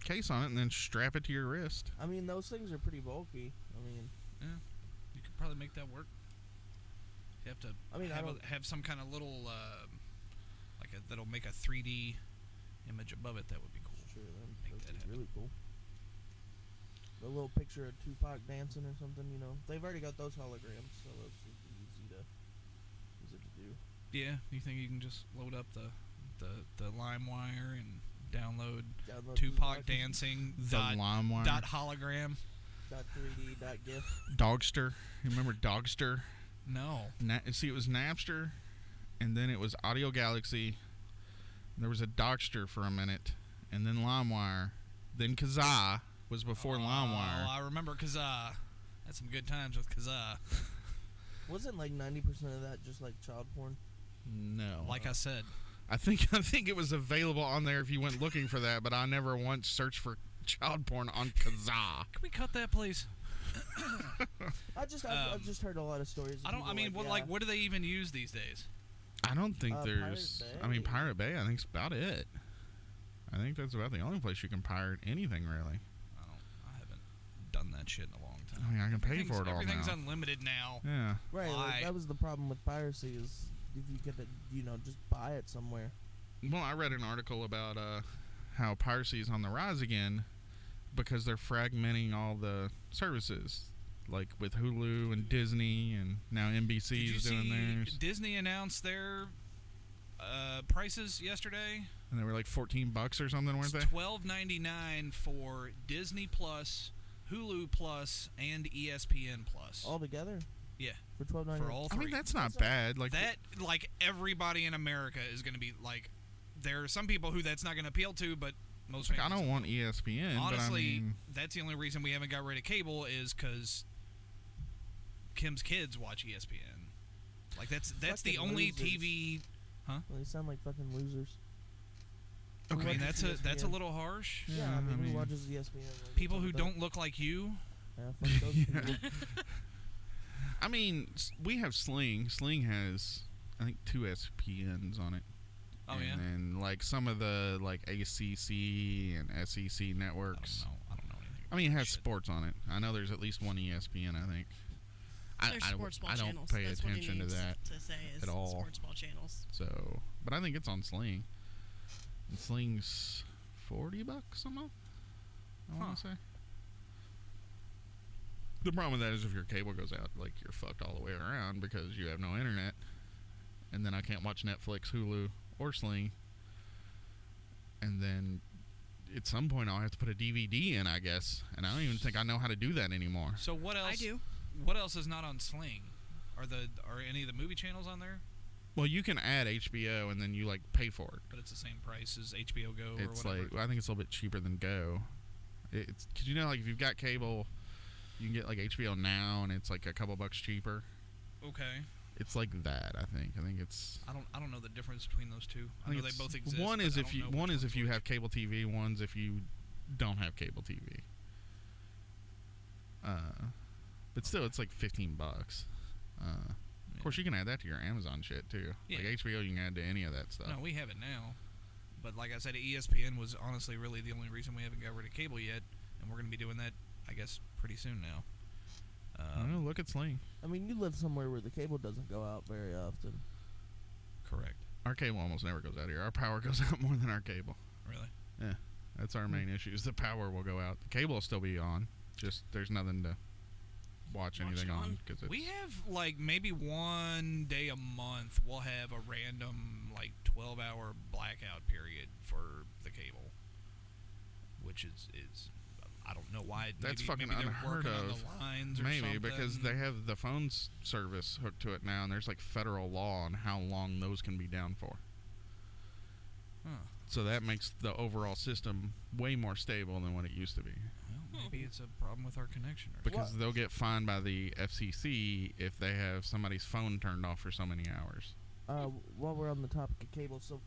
case on it and then strap it to your wrist. I mean, those things are pretty bulky. I mean, You could probably make that work. You have to I mean, I have, don't- have some kind of little, that'll make a 3D image above it. That would be cool. sure, Make that'd that be happen. really cool. A little picture of Tupac dancing or something, you know. They've already got those holograms, so those would be easy to do. Yeah, you think you can just load up the LimeWire and download Download Tupac dancing The dot, LimeWire. dot hologram? .3D .gif. Dogster. You remember Dogster? No. See, it was Napster, and then it was Audio Galaxy. There was a Dogster for a minute, and then LimeWire. Then Kazaa was before LimeWire. Oh, I remember Kazaa. Had some good times with Kazaa. Wasn't like 90% of that just like child porn? No. Like I said, I think it was available on there if you went looking for that, but I never once searched for child porn on Kazaa. can we cut that, please? I've just heard a lot of stories. Of I don't. people I mean, what do they even use these days? I don't think Pirate there's. Bay. I mean, Pirate Bay. I think's about it. I think that's about the only place you can pirate anything, really. I haven't done that shit in a long time. I mean, I can pay for it all Everything's now. unlimited now. Yeah. Right, Why? like, that was the problem with piracy is if you get it, just buy it somewhere. Well, I read an article about how piracy is on the rise again because they're fragmenting all the services, like with Hulu and Disney, and now Did NBC you is doing see theirs. Disney announced their prices yesterday? And they were like $14 or something, weren't It's they? $12.99 for Disney Plus, Hulu Plus, and ESPN Plus. All together Yeah, for $12.99. for all I three. mean, that's not That's bad. Like that, like everybody in America is going to be like. There are some people who that's not going to appeal to, but most like, I families don't want ESPN. Honestly, but I mean, that's the only reason we haven't got rid of cable is because Kim's kids watch ESPN. Like that's the Fucking only losers. TV. Well, they sound like fucking losers. I Who mean, watches that's a ESPN? little harsh. Yeah, Yeah, I mean, I mean, who watches ESPN? Like, People what's who up with don't look like you. that? Yeah, fuck those people. I mean, we have Sling. Sling has, I think, 2 SPNs on it. Oh yeah. And like some of the like ACC and SEC networks. I don't know anything. I mean, it about has shit. sports on it. I know there's at least one ESPN. I think. There's sports ball I don't channels. pay That's what he attention to needs that to say is at all. sports ball channels. So, but I think it's on Sling. And Sling's $40 a month. I want to say. The problem with that is if your cable goes out, like you're fucked all the way around because you have no internet, and then I can't watch Netflix, Hulu, or Sling. And then at some point I'll have to put a DVD in, I guess, and I don't even think I know how to do that anymore. So what else? I do. What else is not on Sling? Are any of the movie channels on there? Well, you can add HBO and then you like pay for it. But it's the same price as HBO Go or It's whatever. like I think it's a little bit cheaper than Go. It's because you know, like if you've got cable, you can get like HBO Now, and it's like a couple bucks cheaper. Okay. It's like that. I think it's. I don't know the difference between those two. I know think they it's- both exist. One but is I if don't you know one which is if one's you which. have cable TV. One's if you don't have cable TV. But still, it's like $15. Of course, you can add that to your Amazon shit too. Yeah. Like HBO, you can add to any of that stuff. No, we have it now. But like I said, ESPN was honestly really the only reason we haven't got rid of cable yet, and we're going to be doing that, I guess, pretty soon now. Oh, look at Sling. I mean, you live somewhere where the cable doesn't go out very often. Correct. Our cable almost never goes out here. Our power goes out more than our cable. Really? Yeah, that's our main issue. Is the power will go out. The cable will still be on. Just there's nothing to watch Watch anything it on on. because We have like maybe one day a month we'll have a random like 12-hour blackout period for the cable, which is I don't know why. That's maybe, fucking maybe they're unheard working on of. the lines or maybe something. because they have the phone service hooked to it now, and there's like federal law on how long those can be down for. Huh. So that makes the overall system way more stable than what it used to be. Well, maybe it's a problem with our connection. Or Because What? they'll get fined by the FCC if they have somebody's phone turned off for so many hours. While we're on the topic of cable, so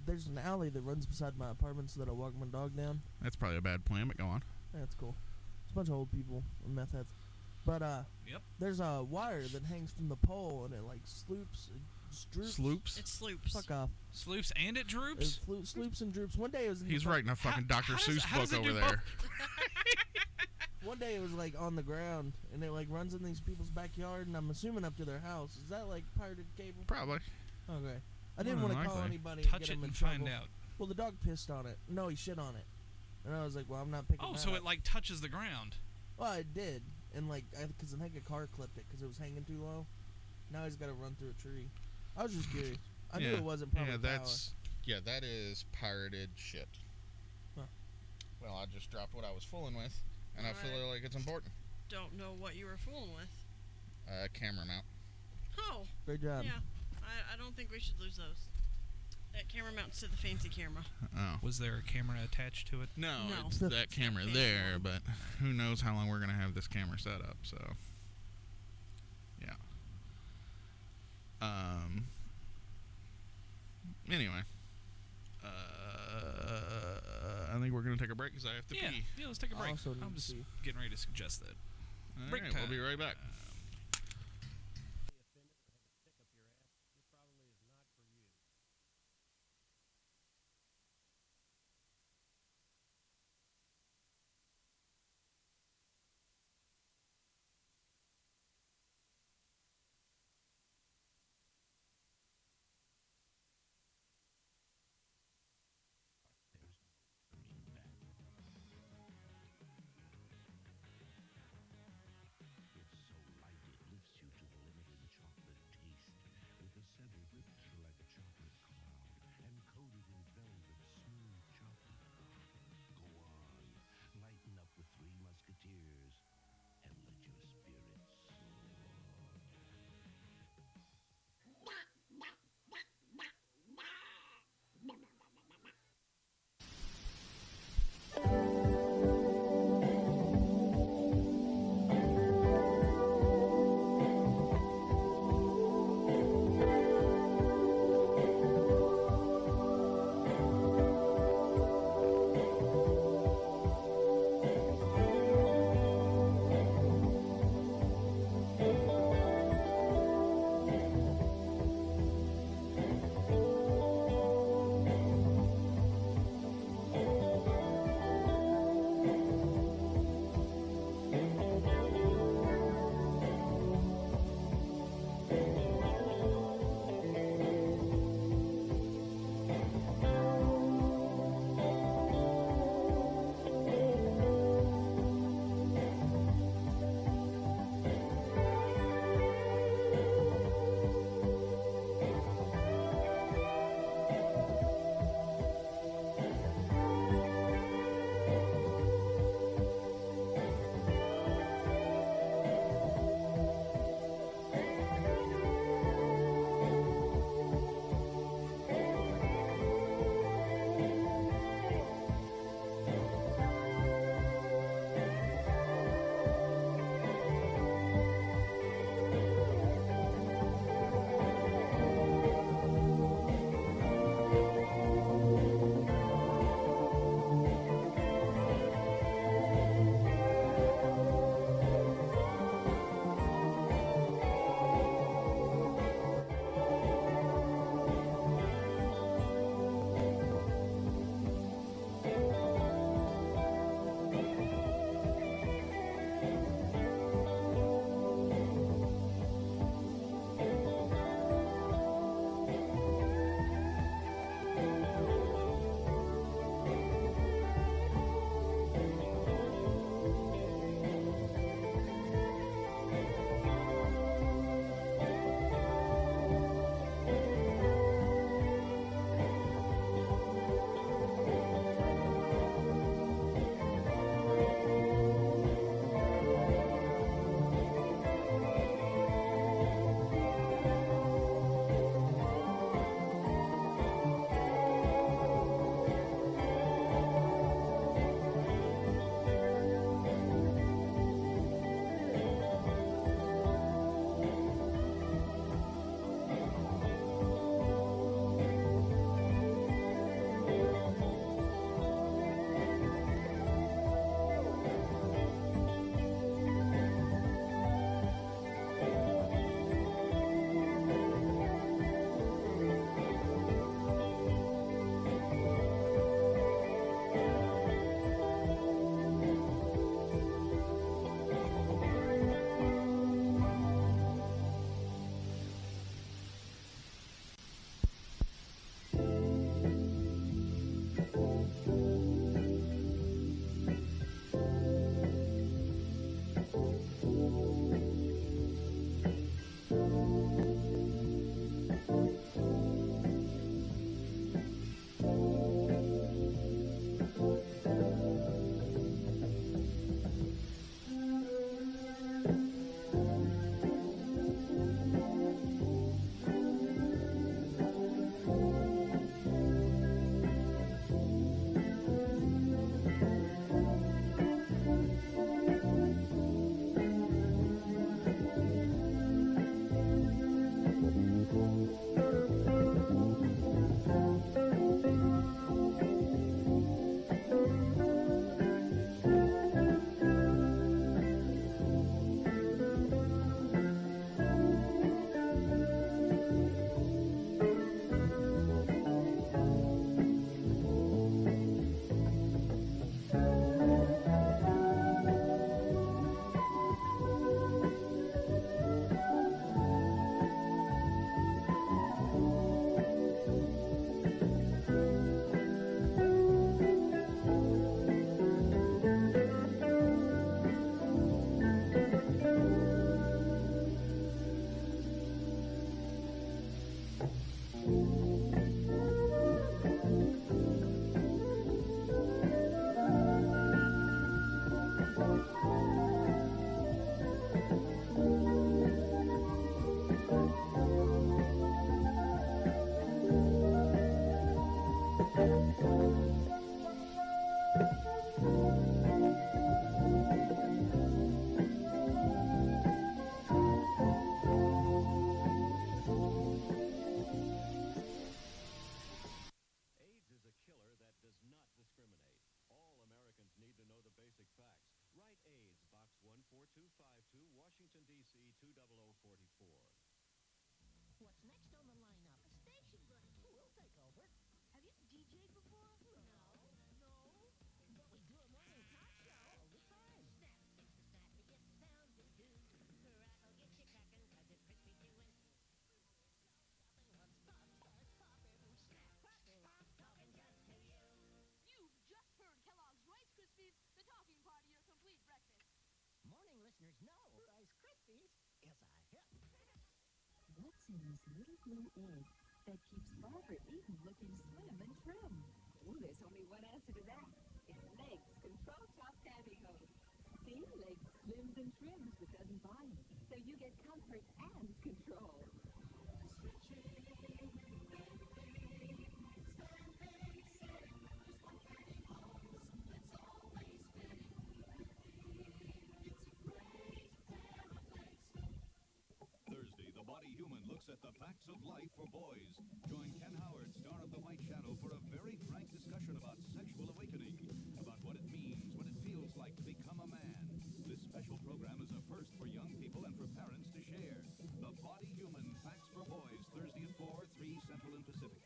there's an alley that runs beside my apartment so that I walk my dog down. That's probably a bad plan, but go on. That's cool. It's a bunch of old people and meth heads. But Yep. there's a wire that hangs from the pole and it like sloops, droops. Sloops? It sloops. Fuck off. Sloops and it It droops. sloops and droops. One day it was. In He's the writing a fucking Dr. how does- Seuss how does book it do over both? there. One day it was like on the ground and it like runs in these people's backyard and I'm assuming up to their house. Is that like pirated cable? Probably. Okay. I didn't More want than to call likely. anybody and Touch get it them in and trouble. find out. Well, the dog pissed on it. No, he shit on it. And I was like, well, I'm not picking Oh, that so up. it like touches the ground. Well, it did. And like, because I think a car clipped it because it was hanging too low. Now he's got to run through a tree. I was just curious. I knew it wasn't public that is pirated shit. Huh. Well, I just dropped what I was fooling with, and I feel Right. like it's important. Don't know what you were fooling with. Camera mount. Oh, power. Great job. yeah. I don't think we should lose those. That camera mounts to the fancy camera. Oh. Was there a camera attached to it? No, No. it's that camera fancy there, one. but who knows how long we're going to have this camera set up, so. Yeah. Anyway. I think we're going to take a break because I have to Yeah. pee. Yeah, let's take a break. Also need I'm to just pee. getting ready to suggest that. All Break right, we'll be time. right back. It's so light it lifts you to the limit in chocolate taste, with the center rich like a chocolate cloud, and coated in velvet smooth chocolate. Go on, lighten up with Three Musketeers, and let your spirits soar. AIDS is a killer that does not discriminate. All Americans need to know the basic facts. Write AIDS, Box 14252, Washington, D.C. 20044. What's next on the lineup? A station break. We'll take over. Have you DJ'd before? No. No? But we do a morning talk show all the time. Snap, fix the snap, you get the sounds it do. Rattle, get you crackin', 'cause it's crispy doing. Once pop starts poppin', snap, crackle, pop, talking just to you. You've just heard Kellogg's Rice Krispies, the talking part of your complete breakfast. Morning listeners know Rice Krispies is a hit. What's in this little blue egg that keeps Barbara Eden looking slim and trim? Oh, there's only one answer to that. It's Legs Control Top Pantyhose. See, Legs slims and trims but doesn't bind, so you get comfort and control. Thursday, The Body Human looks at the facts of life for boys. Join Ken Howard, star of The White Shadow, for a very frank discussion about sexual awakening, about what it means, what it feels like to become a man. This special program is a first for young people and for parents to share. The Body Human, Facts for Boys, Thursday at 4, 3 Central and Pacific.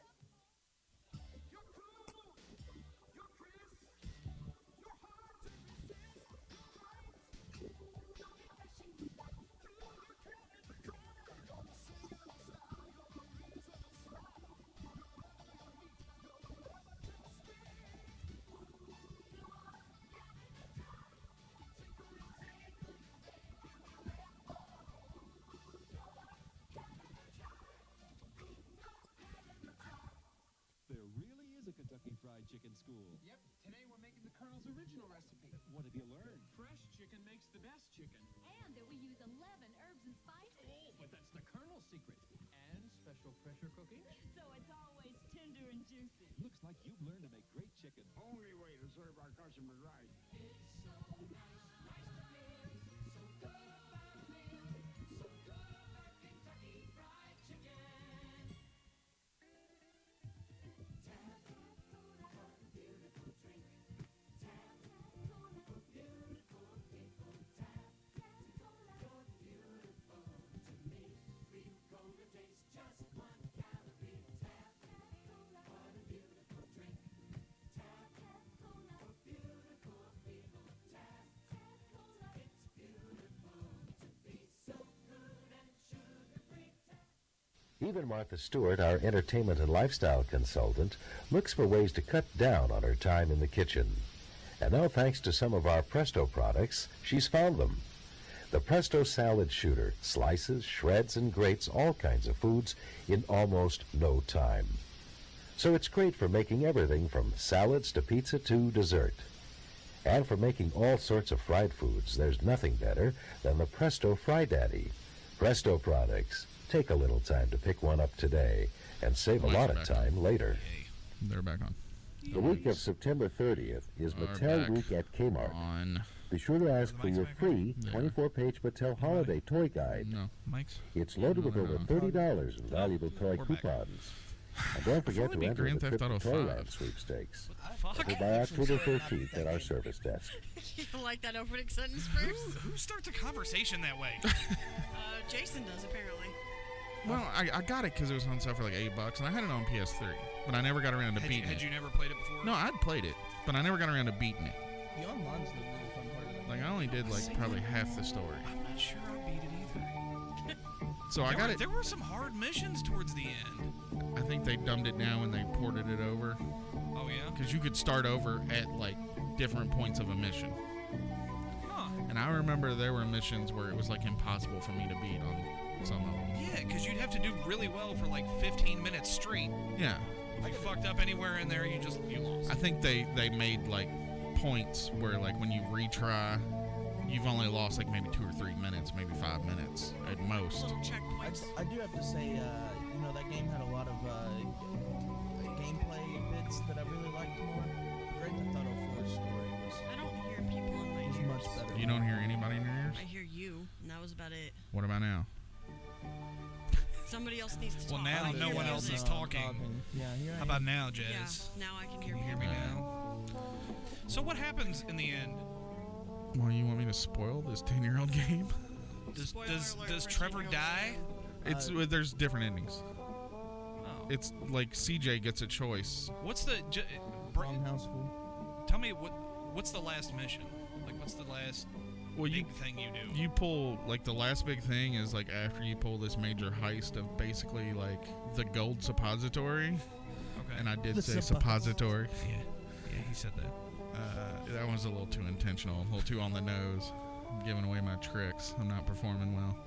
There really is a Kentucky Fried Chicken school. Yep, today we're making the Colonel's original recipe. What have you learned? Fresh chicken makes the best chicken. And that we use 11 herbs and spices. Oh, but that's the Colonel's secret. And special pressure cooking. So it's always tender and juicy. Looks like you've learned to make great chicken. Only way to serve our customers right. Even Martha Stewart, our entertainment and lifestyle consultant, looks for ways to cut down on her time in the kitchen. And now, thanks to some of our Presto products, she's found them. The Presto Salad Shooter slices, shreds, and grates all kinds of foods in almost no time. So it's great for making everything from salads to pizza to dessert. And for making all sorts of fried foods, there's nothing better than the Presto Fry Daddy. Presto products. Take a little time to pick one up today and save a lot of time later. They're back on. The week of September 30th is Are Mattel back Week at Kmart. on. Be sure to ask for your free There. 24-page Mattel Holiday Toy Guide. No, Mike's. It's loaded with No, over they're not. $30 in valuable toy We're back. coupons. And don't forget to beat enter Grand the Theft Trip Auto to 5. Toyland sweepstakes. Fuck. Offered by October 13th at our service desk. You like that opening sentence, Bruce? Who starts a conversation that way? Jason does, apparently. Well, I got it because it was on sale for like $8, and I had it on PS3, but I never got around to beating Had it. you never played it before? No, I'd played it, but I never got around to beating it. The online's the really fun part of it. Like, I only did like probably half the story. I'm not sure I beat it either. So I got it. There were some hard missions towards the end. I think they dumbed it down when they ported it over. Oh yeah. Because you could start over at like different points of a mission. Huh. And And I remember there were missions where it was like impossible for me to beat on some of them. Yeah, because you'd have to do really well for like 15 minutes straight. Yeah. If you fucked up anywhere in there, you lost. I think they made like points where like when you retry, you've only lost like maybe 2 or 3 minutes, maybe 5 minutes at most. Little checkpoints. I do have to say, you know, that game had a lot of gameplay bits that I really liked more. Grand Theft Auto 4's story was I don't hear people in my ears. much better. You don't hear anybody in your ears? I hear you, and that was about it. What about now? Somebody else needs to Well, talk. now I no hear one else music. is talking. Yeah, here I How am. about now, Yeah, Jez? now I can hear Can you hear me now? So what happens in the end? Well, you want me to spoil this 10-year-old game? Spoiler alert Does for Trevor 10-year-old die? It's there's different endings. Oh. It's like CJ gets a choice. What's the? House fool. Tell me what's the last mission? Like what's the last big thing you do? You pull like the last big thing is like after you pull this major heist of basically like the gold suppository. Okay. And I did The say suppository. Yeah, he said that. That one's a little too intentional, a little too on the nose. I'm giving away my tricks. I'm not performing well.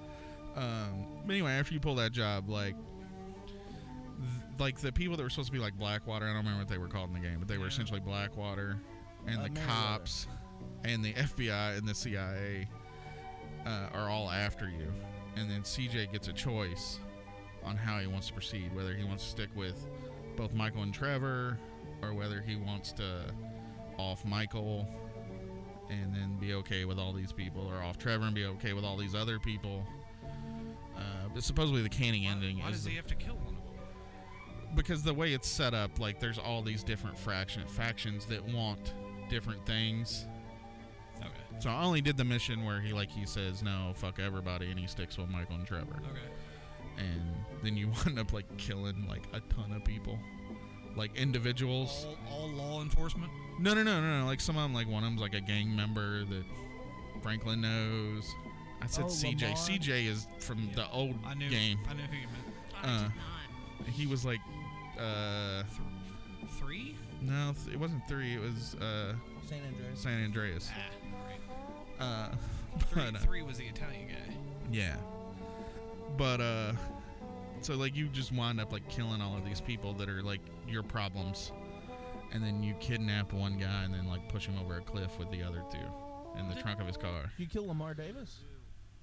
But anyway, after you pull that job, like the people that were supposed to be like Blackwater, I don't remember what they were called in the game, but they were essentially Blackwater, and the cops, and the FBI and the CIA are all after you. And then CJ gets a choice on how he wants to proceed, whether he wants to stick with both Michael and Trevor, or whether he wants to off Michael and then be okay with all these people, or off Trevor and be okay with all these other people. But supposedly the canning ending Why is does he have to kill one of them? because the way it's set up, like there's all these different factions that want different things. Okay. So I only did the mission where he says no, fuck everybody, and he sticks with Michael and Trevor. Okay. And then you wind up like killing like a ton of people, like individuals. All law enforcement? No. Like some of them, like one of them's like a gang member that Franklin knows. I said CJ. Lamar. CJ is from the old game. I knew who you meant. I did not. He was like, 3? no, it wasn't 3. It was San Andreas. San Andreas. Ah, right. But, 3 was the Italian guy. yeah. But so like you just wind up like killing all of these people that are like your problems, and then you kidnap one guy and then like push him over a cliff with the other 2 in the trunk of his car. You kill Lamar Davis?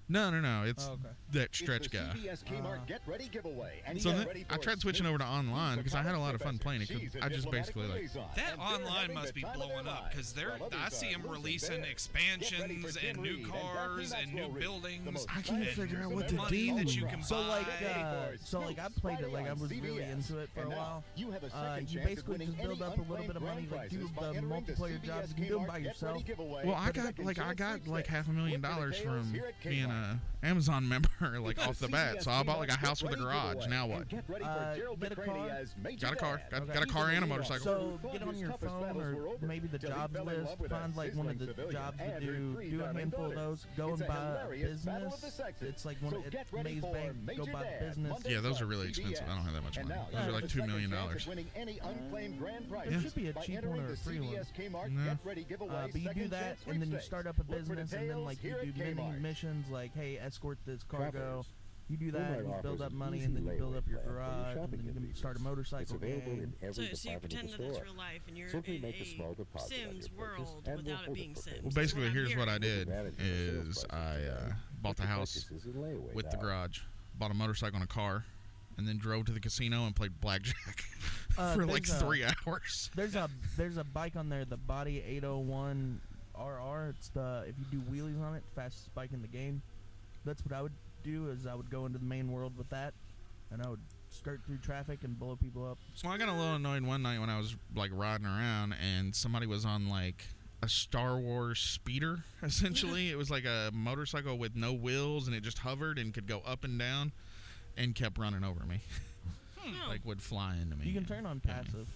No. It's Oh, okay. that stretch guy. CVS Kmart Get Ready giveaway. And So get then ready I for tried switching over to online because I had a lot of fun playing it. 'Cause She's a I just diplomatic basically like liaison, That and they're online having must the be time of their blowing up lives, because while I others see are them losing releasing theirs. expansions Get ready and for new Tim Reed and cars Daphne and new Maxwell Reed, the buildings. most I can't and figure out what to money do. that you can So buy. I played it like I was really into it for a while. You have a second You chance basically at winning just build any up a little bit of money, unclaimed like do grand the prizes by entering multiplayer the jobs. CVS You can do them Kmart by Get yourself. Ready giveaway Well, I for the got second like chance like sweepstakes. $500,000 Look for from details here at being Kmart. a Amazon member like Because off the bat. CVS So I bought like a Kmart house with a Get Ready garage. giveaway. Now what? And get ready for Gerald Get a McCraney car. as Major Got a car. Dad. Got a car and a motorcycle. So Well, get on his your toughest phone battles were or over maybe the till he jobs fell in list. love with a Find like one of the sizzling jobs civilian to and her do. three Do a darling handful of daughters. those. Go It's and a buy a hilarious battle of the business. sexes. It's like one So of get ready Maze for Bank. Go Major buy Dad, business. Monday Yeah, those are on really CBS. expensive. I don't have that much And money. now Those you are like have $2 a million. second chance at winning any unclaimed grand There prizes should be a by cheap entering one or the a free one. CVS Kmart No. Get Ready giveaway. But you do second that, chance and then you sweepstakes. start up a Look for business, and then details like you here do at many Kmart. missions, like hey, escort this cargo. Travelers, You do that, and you Walmart build offers up an money, easy and then you build layaway up your plan for your garage, and shopping then you can convenience. start a It's motorcycle available gang. in every So you department pretend of that the it's store. real life, and you're Simply in make a small a deposit on Sims your world purchase, and we'll without it hold being it for Sims. Well, That's basically, I'm here's what I hearing. did: Advantage of the sales is prices I today. bought the Get your house purchases in layaway with the now. garage, bought a motorcycle and a car, and then drove to the casino and played blackjack for like There's a- 3 hours. There's a bike on there, the Body 801 RR. It's the if you do wheelies on it, fastest bike in the game. That's what I would do. Is I would go into the main world with that, and I would skirt through traffic and blow people up. So I got a little annoyed one night when I was like riding around and somebody was on like a Star Wars speeder. Essentially, it was like a motorcycle with no wheels and it just hovered and could go up and down, and kept running over me. Like would fly into me. You can turn on passive,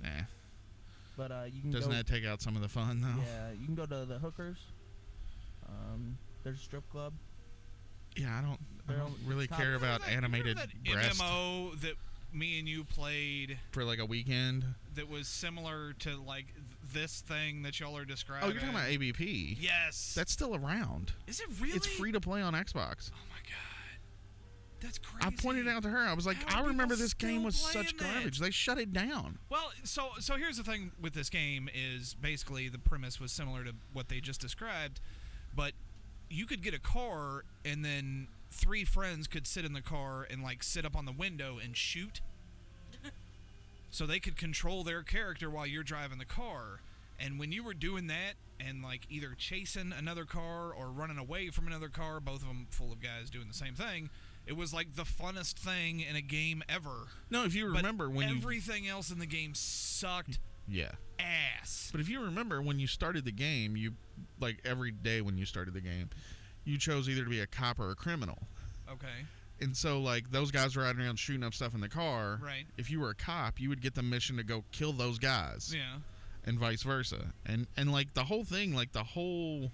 Eh. but you can Doesn't go. that take out some of the fun though? Yeah, you can go to the hookers. There's a strip club. Yeah, I don't They're on really top- care about animated that breast MMO that me and you played for like a weekend. that was similar to like this thing that y'all are describing. Oh, you're talking about ABP? Yes. That's still around. Is it really? It's free to play on Xbox. Oh my god, that's crazy. I pointed it out to her. I was like, How are I remember people this game still was such playing that? garbage. They shut it down. Well, so here's the thing with this game is basically the premise was similar to what they just described, but you could get a car and then 3 friends could sit in the car and like sit up on the window and shoot. So they could control their character while you're driving the car. And when you were doing that and like either chasing another car or running away from another car, both of them full of guys doing the same thing, it was like the funnest thing in a game ever. No, if you But remember when everything else in the game sucked yeah. ass. But if you remember when you started the game, you like every day when you started the game, you chose either to be a cop or a criminal. Okay. And so like those guys riding around shooting up stuff in the car. Right. If you were a cop, you would get the mission to go kill those guys. Yeah. And vice versa. And like the whole thing, like the whole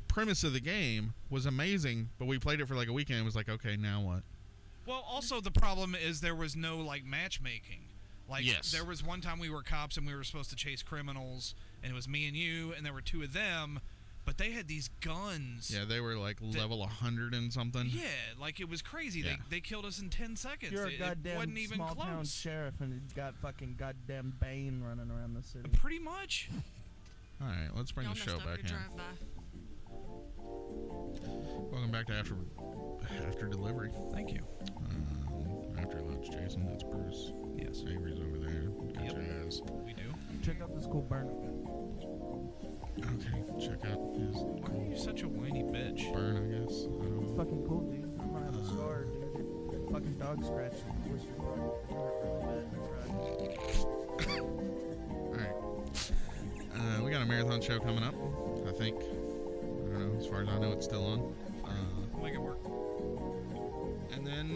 premise of the game was amazing, but we played it for like a weekend and was like, okay, now what? Well, also the problem is there was no like matchmaking. Like Yes. there was one time we were cops and we were supposed to chase criminals, and it was me and you, and there were 2 of them, but they had these guns. Yeah, they were like level 100 and something. Yeah, like it was crazy. Yeah. They killed us in 10 seconds. You're a It goddamn wasn't even small town close. sheriff and you got fucking goddamn Bane running around the city. Pretty much. All right, let's bring Y'all the show messed up back your in. drive-by. Welcome back to After Delivery. Thank you. After lunch, Jason. That's Bruce. Yes. Avery's over there. Got Yep. Jazz. We do. Check out this cool burn. Okay, check out his cool You're such a whiny bitch. burn, I guess. I don't It's know. fucking cool, dude. I'm gonna have a scar, dude. Fucking dog scratch. Twist your arm. It hurt really bad. Alright. We got a marathon show coming up, I think. I don't know. As far as I know, it's still on. Make it work. And then,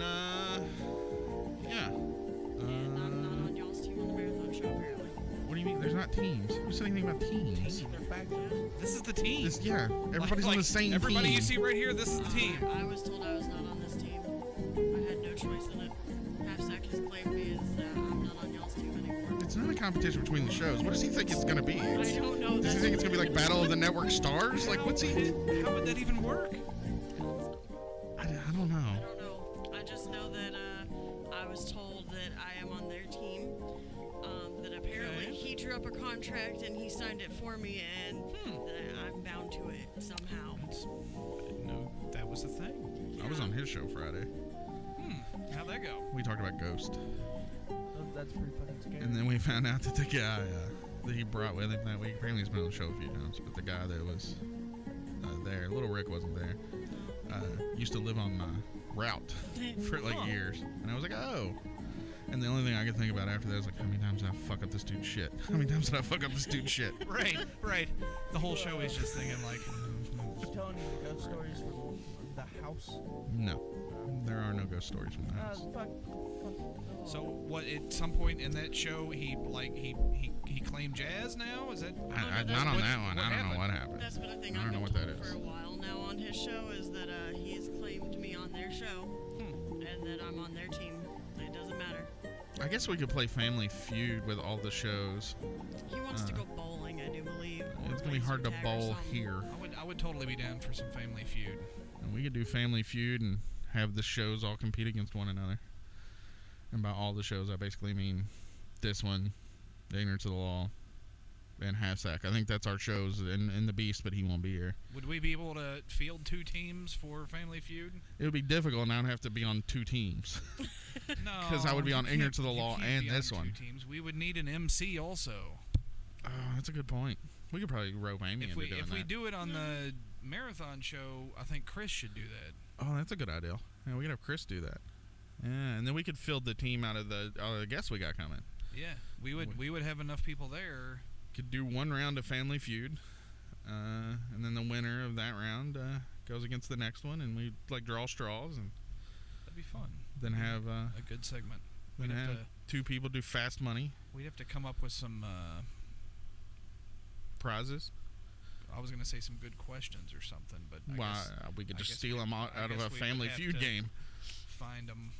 yeah. And I'm not on y'all's team on the marathon show, apparently. What do you mean? There's not teams. Who said anything about teams? They're factions. This is the team. Yeah. Everybody's on the same everybody team. you see right here, this is the team. I was told I was not on this team. I had no choice in it. Halfsack has claimed me as I'm not on y'all's team anymore. It's not a competition between the shows. What does he think it's going to be? I don't know. Does he think it's going to be like Battle of the Network Stars? Like, what's he... How would that even work? I don't know. I don't know. I just know that I was told that I am on their team. That apparently he drew up a contract and he signed it for me, and that I'm bound to it somehow. No, that was the thing. I was on his show Friday. How'd that go? We talked about Ghost. That's pretty fucking scary. And then we found out that the guy that he brought with him that week, apparently he's been on the show a few times, but the guy that was there, Little Rick wasn't there, used to live on my route for like years. And I was like, oh. And the only thing I could think about after that was like, how many times did I fuck up this dude's shit? How many times did I fuck up this dude's shit? Right. The whole show is just thinking like, Just telling you the ghost stories from the house. No. There are no ghost stories from the house. Fuck. so what? At some point in that show, he claimed Jazz. Now is that? Not on that one. I don't know what happened. That's been a thing I I've don't know been what that told is. for a while now on his show is that he has claimed me on their show and that I'm on their team. It doesn't matter. I guess we could play Family Feud with all the shows. He wants to go bowling, I do believe. or It's gonna be play hard to some tag or bowl something. here. I would totally be down for some Family Feud. And we could do Family Feud and have the shows all compete against one another. And by all the shows, I basically mean this one, The Ignorance of the Law, and Half-Sack. I think that's our shows in the Beast, but he won't be here. Would we be able to field 2 teams for Family Feud? It would be difficult, and I'd have to be on 2 teams. No, 'Cause I would be on you Ignorance of can't- the you Law can't and be on this 2 one. teams. We would need an MC also. Oh, that's a good point. We could probably rope Amy If into we doing if that. we do it on the marathon show, I think Chris should do that. Oh, that's a good idea. Yeah, we could have Chris do that. Yeah, and then we could field the team out of the guests we got coming. Yeah, we would have enough people there. Could do one round of Family Feud, and then the winner of that round goes against the next one, and we like draw straws, and That'd be fun. then have A good segment. then We'd have have to 2 people do fast money we'd have to come up with some. prizes. I was gonna say some good questions or something, but I Well, guess, we could I just guess steal them out I of guess a we would Family have Feud to game. Find them.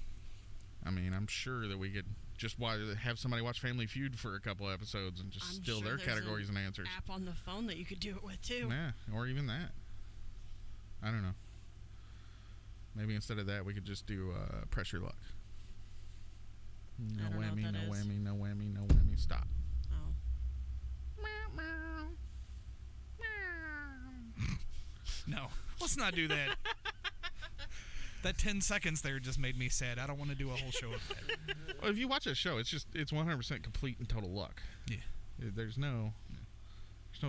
I mean, I'm sure that we could just have somebody watch Family Feud for a couple episodes and just I'm steal sure their there's categories an and answers. App on the phone that you could do it with too. Yeah, or even that. I don't know. Maybe instead of that, we could just do Press Your Luck. No I don't know whammy, what no that is. whammy, no whammy, no whammy. Stop. Oh. No, let's not do that. That 10 seconds there just made me sad. I don't want to do a whole show of that. Well, if you watch that show, it's 100% complete and total luck. Yeah. There's no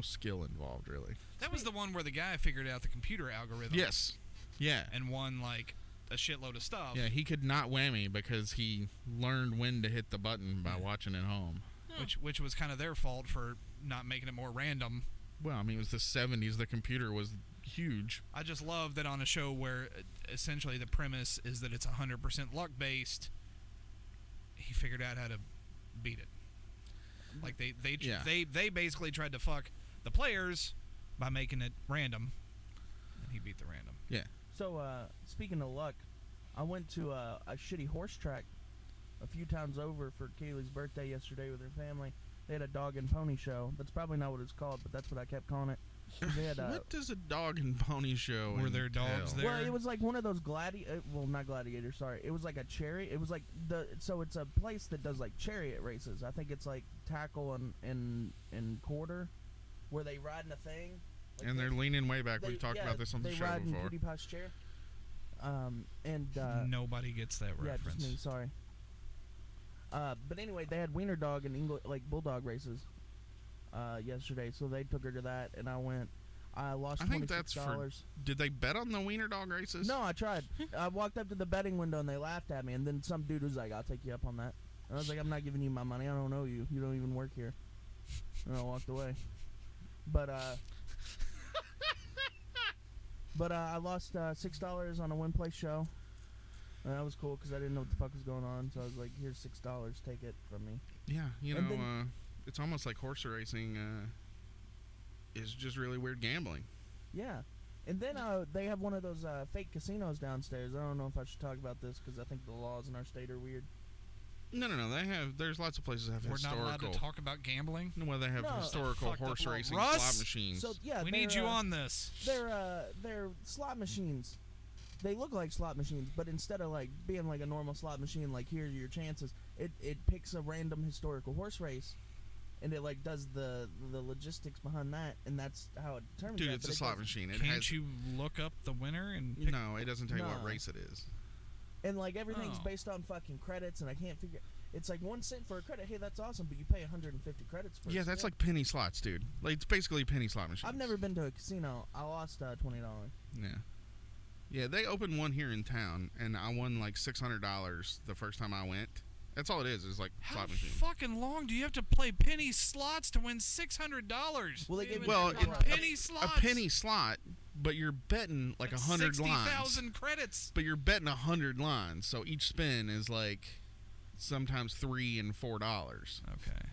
skill involved, really. That was the one where the guy figured out the computer algorithm. Yes. Yeah. And won, like, a shitload of stuff. Yeah, he could not whammy because he learned when to hit the button by watching at home. Which was kind of their fault for not making it more random. Well, I mean, it was the 70s. The computer was huge. I just love that on a show where essentially the premise is that it's 100% luck-based, he figured out how to beat it. Like, they basically tried to fuck the players by making it random, and he beat the random. Yeah. So, speaking of luck, I went to a shitty horse track a few towns over for Kaylee's birthday yesterday with her family. They had a dog and pony show. That's probably not what it's called, but that's what I kept calling it. They had, what does a dog and pony show Were there dogs entail? there? Well, it was like one of those well, not gladiator, sorry. It was like a chariot. It was like so it's a place that does like chariot races. I think it's like tackle and quarter, where they ride in a thing. Like And they're leaning way back. We've talked about this on the show They ride in before. PewDiePie's chair. Nobody gets that yeah, reference. just me, sorry. But anyway, they had wiener dog and like bulldog races yesterday, so they took her to that, and I went. I lost I think that's for. $26. Did they bet on the wiener dog races? No, I tried. I walked up to the betting window and they laughed at me, and then some dude was like, "I'll take you up on that." And I was like, "I'm not giving you my money. I don't know you. You don't even work here." And I walked away. But I lost $6 on a win play show. And that was cool because I didn't know what the fuck was going on. So I was like, "Here's $6. Take it from me." Yeah, you And know, then- it's almost like horse racing is just really weird gambling. Yeah. And then they have one of those fake casinos downstairs. I don't know if I should talk about this because I think the laws in our state are weird. No. There's lots of places that have We're historical. not allowed to talk about gambling? Well, they have No. historical Fucked up horse law. racing Russ? slot machines. So yeah, We need you on this. They're slot machines. They look like slot machines, but instead of like being like a normal slot machine, like here are your chances, it picks a random historical horse race, and it like does the logistics behind that, and that's how it determines. Dude, that, it's but a it slot doesn't- machine. It Can't has, you look up the winner and pick? No, it doesn't tell you what No. race it is. And like everything's Oh. based on fucking credits, and I can't figure. It's like 1 cent for a credit. Hey, that's awesome, but you pay 150 credits for. Yeah, it. that's like penny slots, dude. Like it's basically penny slot machines. I've never been to a casino. I lost $20. Yeah. Yeah, they opened one here in town, and I won like $600 the first time I went. That's all it is like How slot machine. fucking long do you have to play penny slots to win $600? Well, they gave me Well, $10. penny slots. A penny slot, but you're betting like 100 lines. 60,000 credits. But you're betting 100 lines, so each spin is like sometimes $3 and $4. Okay.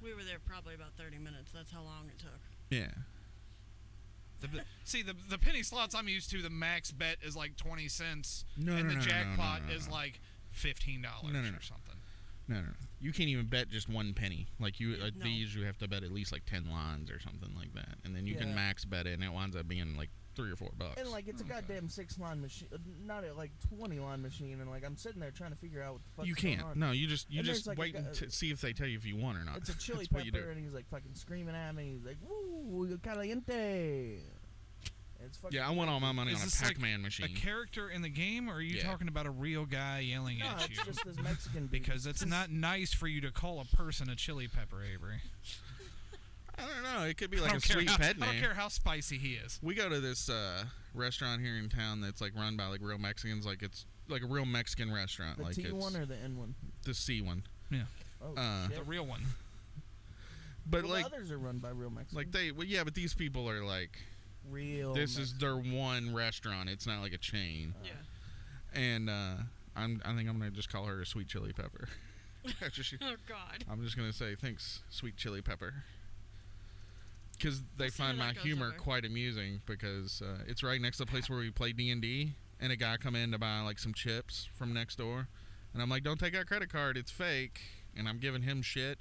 We were there probably about 30 minutes. That's how long it took. Yeah. See, the penny slots I'm used to, the max bet is like 20 cents, No, and no, the no, no, jackpot no, no, is no. like $15 No, no, no. or something. No. You can't even bet just one penny. Like you, No. these you have to bet at least like 10 lines or something like that, and then you can Yeah. max bet it, and it winds up being like $3 or $4. And like it's a goddamn 6-line machine, not a like 20-line machine, and like I'm sitting there trying to figure out what the fuck. You can't. No, you just And there's, like, a wait guy- to see if they tell you if you won or not. It's a chili That's what you do. pepper, and he's like fucking screaming at me. He's like, "Woo, caliente!" And it's fucking. Yeah, I won all my money Is on a this like Pac-Man a machine. character in the game, or are you Yeah. talking about a real guy yelling No, at it's you? just this Mexican dude. Because it's not nice for you to call a person a chili pepper, Avery. I don't know. It could be I like a don't care sweet how- pet I don't name. care how spicy he is. We go to this restaurant here in town that's like run by like real Mexicans. Like it's like a real Mexican restaurant. The like T it's one or the N one? the C one. Yeah. Oh, shit. The real one. But Well, like the others are run by real Mexicans. like they well, yeah, but these people are like real. this is their one restaurant. It's not like a chain. Yeah. And I think I'm gonna just call her a sweet chili pepper. After she, Oh, God. I'm just gonna say thanks, sweet chili pepper. Because they We'll see find how my that goes humor over. quite amusing because it's right next to the place where we play D&D, and a guy come in to buy like some chips from next door, And I'm like, don't take that credit card. It's fake. And I'm giving him shit.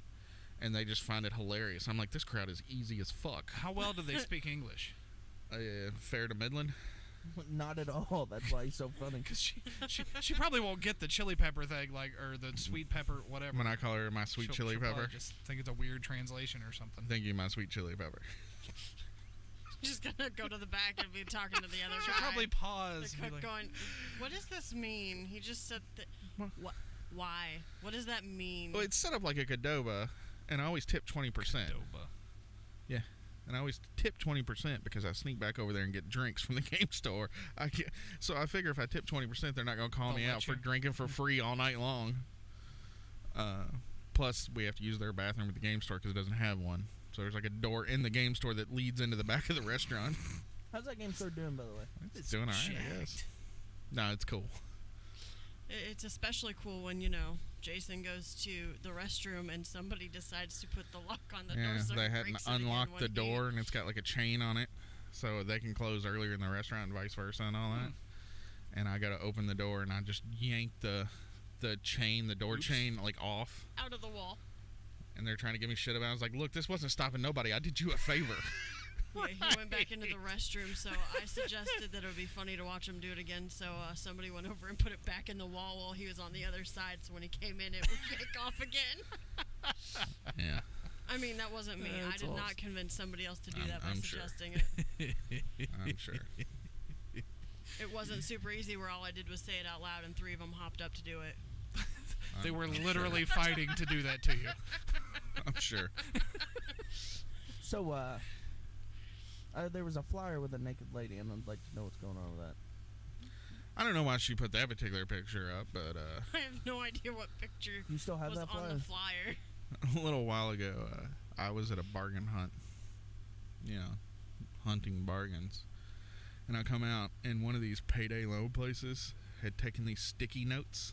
And they just find it hilarious. I'm like, this crowd is easy as fuck. How well do they speak English? Fair to Midland. Not at all. That's why he's so funny. Because she probably won't get the chili pepper thing, or the sweet pepper, whatever. When I call her my sweet chili she'll pepper. probably just think it's a weird translation or something. Thank you, my sweet chili pepper. Just gonna go to the back and be talking to the other She'll guy. probably pause. The and be cook like, going, what does this mean? He just said what? Why? What does that mean? Well, it's set up like a Qdoba, and I always tip 20%. Qdoba. Yeah. And I always tip 20% because I sneak back over there and get drinks from the game store. So I figure if I tip 20%, they're not going to call me out for drinking for free all night long. Plus, we have to use their bathroom at the game store because it doesn't have one. So there's like a door in the game store that leads into the back of the restaurant. How's that game store doing, by the way? It's doing all right, I guess. No, it's cool. It's especially cool when, Jason goes to the restroom and somebody decides to put the lock on the door. So they he hadn't breaks it unlocked again the when he- door, and it's got like a chain on it, so they can close earlier in the restaurant and vice versa and all that. And I got to open the door, and I just yanked the chain, the door chain, like off. Out of the wall. And they're trying to give me shit about it. I was like, look, this wasn't stopping nobody. I did you a favor. Yeah, he went back into the restroom, so I suggested that it would be funny to watch him do it again. So somebody went over and put it back in the wall while he was on the other side. So when he came in, it would yank off again. Yeah. I mean, that wasn't me. I That's did awesome. not convince somebody else to do that by I'm sure. suggesting it. I'm sure. It wasn't super easy where all I did was say it out loud and 3 of them hopped up to do it. They were I'm literally sure. fighting to do that to you. I'm sure. So, there was a flyer with a naked lady, and I'd like to know what's going on with that. I don't know why she put that particular picture up, but I have no idea what picture You still have was that on flyer? the flyer. a little while ago, I was at a bargain hunt. Hunting bargains. And I come out, and one of these payday loan places had taken these sticky notes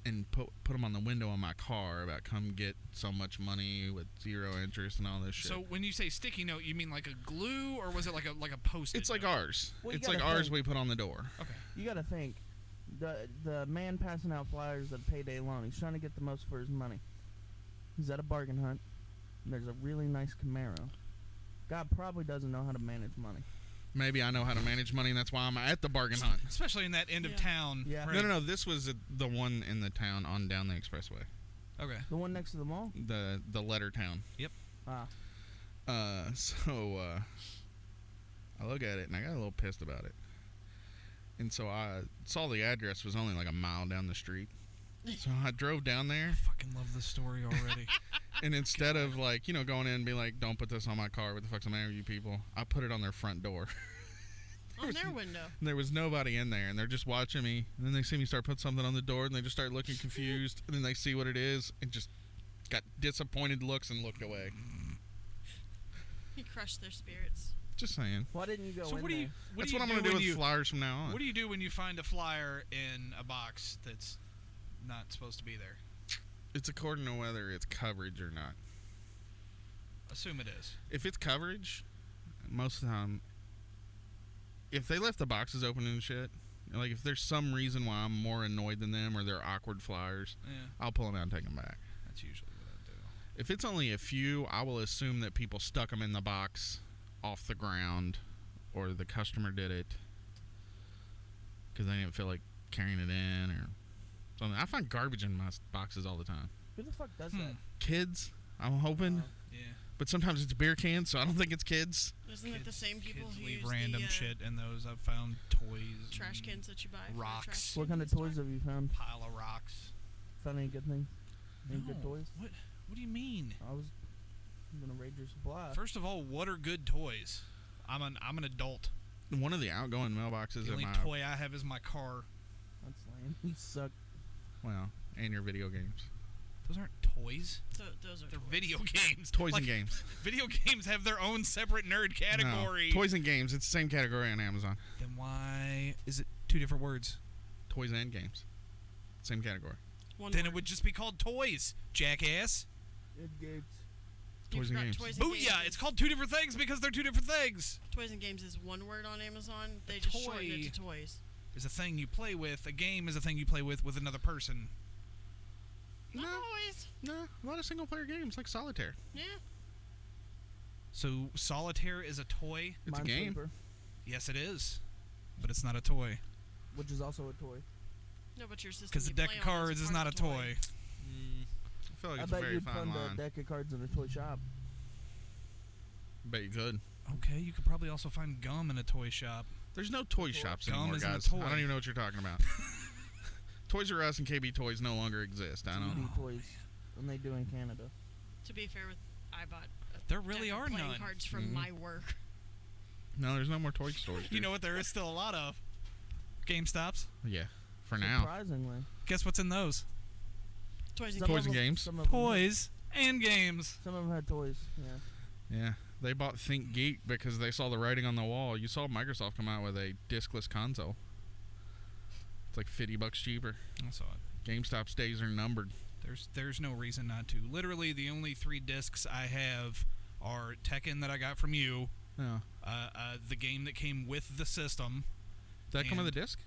and put them on the window of my car about come get so much money with 0 interest and all this shit. So when you say sticky note, you mean like a glue, or was it like a post-it It's like note? ours. Well, you It's like gotta ours think- we put on the door. Okay. You got to think, the man passing out flyers at payday loan, he's trying to get the most for his money. He's at a bargain hunt, and there's a really nice Camaro. God probably doesn't know how to manage money. Maybe I know how to manage money, and that's why I'm at the bargain hunt. Especially in that end of town. Yeah. Right? No. This was the one in the town on down the expressway. Okay. The one next to the mall? The letter town. Yep. Ah. So I look at it, and I got a little pissed about it. And so I saw the address was only like a mile down the street. So I drove down there. I fucking love this story already. And instead of like, going in and be like, don't put this on my car, what the fuck's the matter with you people? I put it on their front door. On their window. And there was nobody in there, and they're just watching me. And then they see me start putting something on the door, and they just start looking confused. And then they see what it is, and just got disappointed looks and looked away. He crushed their spirits. Just saying. Why didn't you go So in what do there? you? That's what I'm gonna do with flyers from now on. What do you do when you find a flyer in a box that's not supposed to be there? It's according to whether it's coverage or not. Assume it is. If it's coverage, most of the time, if they left the boxes open and shit, like if there's some reason why I'm more annoyed than them or they're awkward flyers, Yeah. I'll pull them out and take them back. That's usually what I do. If it's only a few, I will assume that people stuck them in the box off the ground or the customer did it because they didn't feel like carrying it in or something. I find garbage in my boxes all the time. Who the fuck does that? Kids, I'm hoping. Yeah. But sometimes it's beer cans, so I don't think it's kids. Isn't it the same people Kids who leave use random the, shit in those. I've found toys, trash cans that you buy? for the rocks, trash What can kind of store? toys have you found? pile of rocks. Found any good things? Any good No. toys? What do you mean? I was gonna raid your supply. First of all, what are good toys? I'm an adult. One of the outgoing mailboxes The at only my toy I have is my car. That's lame. You suck. well, and your video games. Those aren't toys. So those are They're toys. video games. Toys Like, and games. Video games have their own separate nerd category. No, toys and games. It's the same category on Amazon. Then why is it two different words? Toys and games. Same category. One Then word. it would just be called toys, jackass. Good games. You Toys and forgot games. Toys and Games Booyah! is- It's called two different things because they're two different things. Toys and Games is one word on Amazon. They just shortened it Toy. to toys. is a thing you play with. A game is a thing you play with another person. Not always. No, a lot of single player games like Solitaire. Yeah. So Solitaire is a toy? It's a game. Minesweeper, Yes, it is. But it's not a toy. which is also a toy. No, but your system. Because the you deck play of on cards is part not a of the toy. I feel like I it's a bet very you'd fine fund line. a deck of cards in a toy shop. Bet you could. Okay, you could probably also find gum in a toy shop. There's no toy shops Gum anymore, isn't a guys. toy. I don't even know what you're talking about. Toys R Us and KB Toys no longer exist. I don't. TD toys, and they do in Canada. To be fair, I bought. There really deck of are playing none. cards from Mhm. my work. No, there's no more toy stores. You dude. know what there is still a lot of? GameStops. Yeah, for now. Surprisingly. Guess what's in those? Toys and Some Toys of and them- games. Some of them- Toys and games. Some of them had toys, yeah. Yeah, they bought Think Geek because they saw the writing on the wall. You saw Microsoft come out with a discless console. It's like $50 cheaper. I saw it. GameStop's days are numbered. There's no reason not to. Literally, the only 3 discs I have are Tekken that I got from you, Yeah. the game that came with the system, Does that come with a And- disc?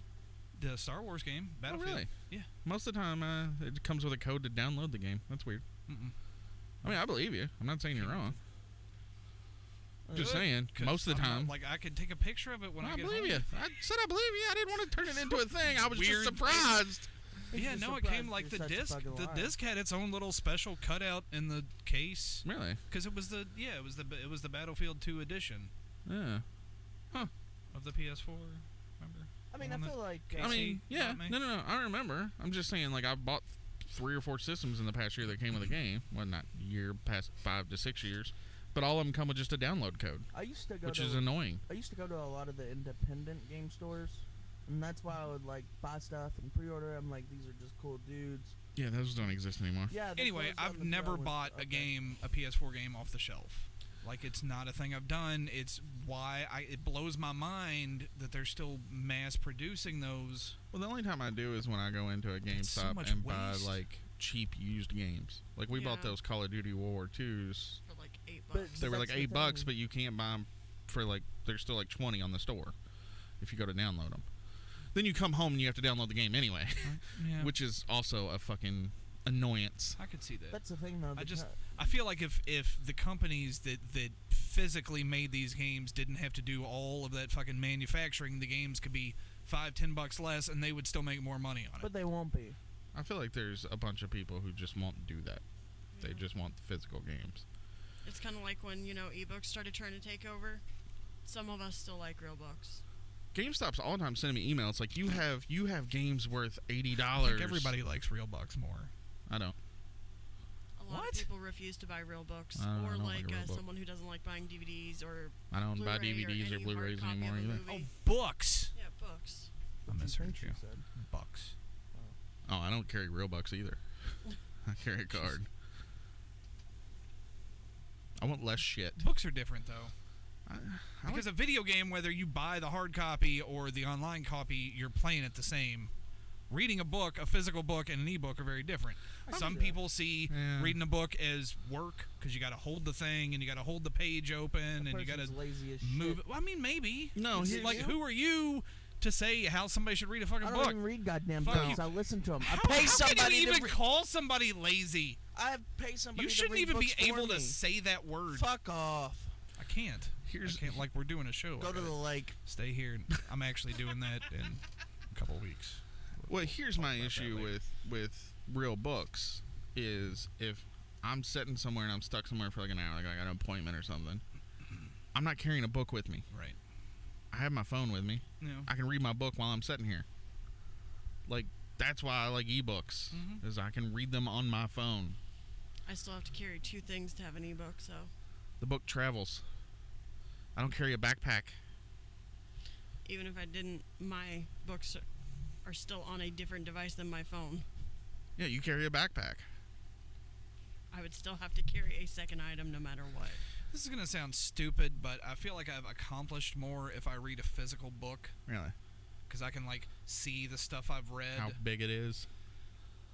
the Star Wars game, Battlefield. really? Yeah. Most of the time, it comes with a code to download the game. That's weird. Mm-mm. I mean, I believe you. I'm not saying you're wrong. Just Good, saying, 'cause most of the I'm not- time. like I could take a picture of it when I I get believe home. you. I said I believe you. I didn't want to turn it into a thing. I was just Weird. surprised. Yeah, Just no, it surprised came like you're the such a disc. fucking The liar. disc had its own little special cutout in the case Really? because it was the Battlefield 2 edition Yeah. of the PS4. Remember? I mean, The I one feel that like... Casey I mean, yeah. bought me? No. I remember. I'm just saying, like, I bought 3 or 4 systems in the past year that came with a game. Well, not year, past 5 to 6 years. But all of them come with just a download code, I used to go which to... is annoying. I used to go to a lot of the independent game stores, and that's why I would like buy stuff and pre-order. I'm like, these are just cool dudes. Yeah, those don't exist anymore. Yeah. that's Anyway, what I was I've on the never throw with- bought a okay. game, a PS4 game, off the shelf. Like, it's not a thing I've done. It's why it blows my mind that they're still mass producing those. Well, the only time I do is when I go into a It's so GameStop much and buy, waste. like, cheap used games. Like, we bought Yeah. those Call of Duty World War IIs. For like $8. But- They were like that's the $8, thing. but you can't buy them for, like, they're still like 20 on the store if you go to download them. Then you come home and you have to download the game anyway, Yeah, which is also a fucking annoyance. I could see that. That's the thing, though. I feel like if the companies that physically made these games didn't have to do all of that fucking manufacturing, the games could be $5-10 less, and they would still make more money on it. But they won't be. I feel like there's a bunch of people who just won't do that. They Yeah. just want the physical games. It's kind of like when ebooks started trying to take over. Some of us still like real books. GameStop's all the time sending me emails like you have games worth $80. I think everybody likes real bucks more. I don't. A lot of people refuse to buy real books, I or don't like like a real book. someone who doesn't like buying DVDs or I don't buy Blu-ray DVDs or any Blu-rays hard copy anymore of a either. movie. Books. Yeah, books. I misheard you. Bucks. Oh, I don't carry real bucks either. I carry a card. I want less shit. Books are different though. I Because a video game, whether you buy the hard copy or the online copy, you're playing it the same. Reading a book, a physical book, and an ebook are very different. Some people see Yeah. reading a book as work because you got to hold the thing and you got to hold the page open and you got to lazy as move shit. it. Well, I mean, maybe. No, It's here's- like, who are you to say how somebody should read a fucking I don't book? even read goddamn Fuck books. you. I listen to them. I How pay can somebody you to even call somebody lazy? I pay somebody You to shouldn't read even be books for able to me. say that word. Fuck off. I can't. I can't. Like, we're doing a show. Go I to gotta the lake. Stay here. I'm actually doing that in a couple weeks. Well, here's my about that issue later. with real books is if I'm sitting somewhere and I'm stuck somewhere for like an hour, like I got an appointment or something, I'm not carrying a book with me. Right. I have my phone with me. Yeah. I can read my book while I'm sitting here. Like, that's why I like ebooks, Mhm. is I can read them on my phone. I still have to carry 2 things to have an ebook, so The book travels. I don't carry a backpack. even if I didn't, my books are still on a different device than my phone. Yeah, you carry a backpack. I would still have to carry a second item no matter what. This is going to sound stupid, but I feel like I've accomplished more if I read a physical book. Really? Because I can, like, see the stuff I've read. How big it is.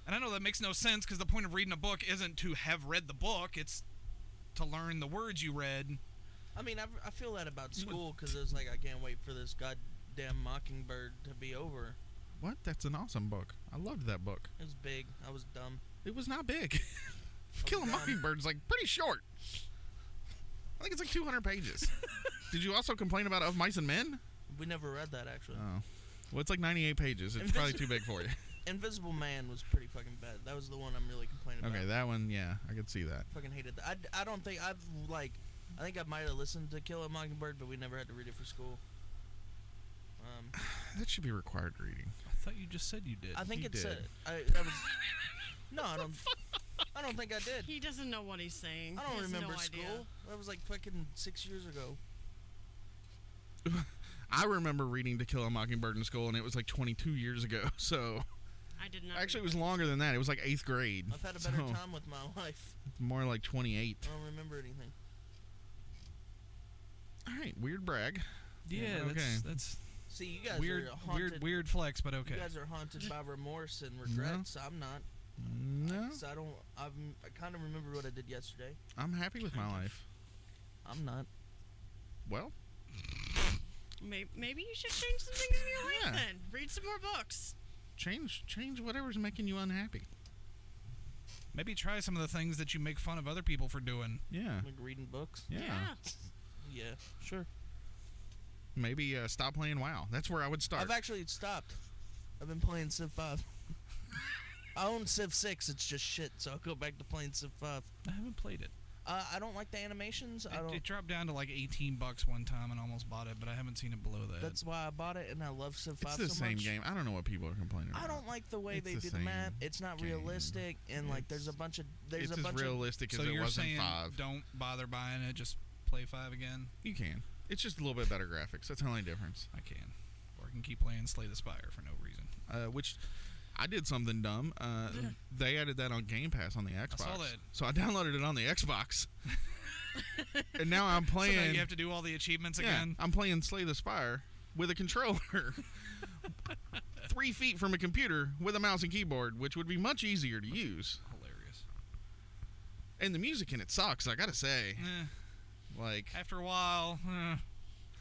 And I know that makes no sense because the point of reading a book isn't to have read the book. It's to learn the words you read. I mean, I feel that about school because it's like I can't wait for this damn Mockingbird to be over. What? That's an awesome book. I loved that book. It was big. I was dumb. It was not big. Kill a Mockingbird's like pretty short. I think it's like 200 pages. Did you also complain about Of Mice and Men? We never read that, actually. Oh. Well, it's like 98 pages. It's probably too big for you. Invisible Man was pretty fucking bad. That was the one I'm really complaining about. Okay, that one, yeah, I could see that. Fucking hated that. I don't think I think I might have listened to Kill a Mockingbird, but we never had to read it for school. That should be required reading. I thought you just said you did. I think You it's did. that was. No, I don't think I did. He doesn't know what he's saying. I He don't has remember no school. idea. That was like fucking 6 years ago. I remember reading To Kill a Mockingbird in school, and it was like 22 years ago. So I did not. actually, it was longer than that. It was like 8th grade. I've had a better time with my life. More like 28. I don't remember anything. All right, weird brag. Yeah, okay. that's See, you guys weird, are haunted. weird flex, but okay. You guys are haunted by remorse and regrets. I'm not. No, 'Cause I kind of remember what I did yesterday. I'm happy with my life. I'm not. Well, Maybe you should change some things in your life Yeah. then. Read some more books. change whatever's making you unhappy. Maybe try some of the things that you make fun of other people for doing. Yeah. Like reading books. Yeah. Yeah, sure. Maybe stop playing WoW. That's where I would start. I've actually stopped. I've been playing Civ 5. I own Civ 6. It's just shit, so I'll go back to playing Civ 5. I haven't played it. I don't like the animations. It dropped down to like $18 one time and almost bought it, but I haven't seen it below that. That's why I bought it, and I love Civ 5 it's so the much. same game. I don't know what people are complaining about. I don't like the way It's they the do the same map. It's not game. realistic, and like there's a bunch of It's as realistic as so it you're was in saying 5. don't bother buying it, just play 5 again? You can. It's just a little bit better graphics. That's the only difference. I can. Or I can keep playing Slay the Spire for no reason. Which I did something dumb. They added that on Game Pass on the Xbox. saw that. So I downloaded it on the Xbox. And now I'm playing. So now you have to do all the achievements again? I'm playing Slay the Spire with a controller. 3 feet from a computer with a mouse and keyboard, which would be much easier to use. Hilarious. And the music in it sucks, I gotta say. Like, after a while,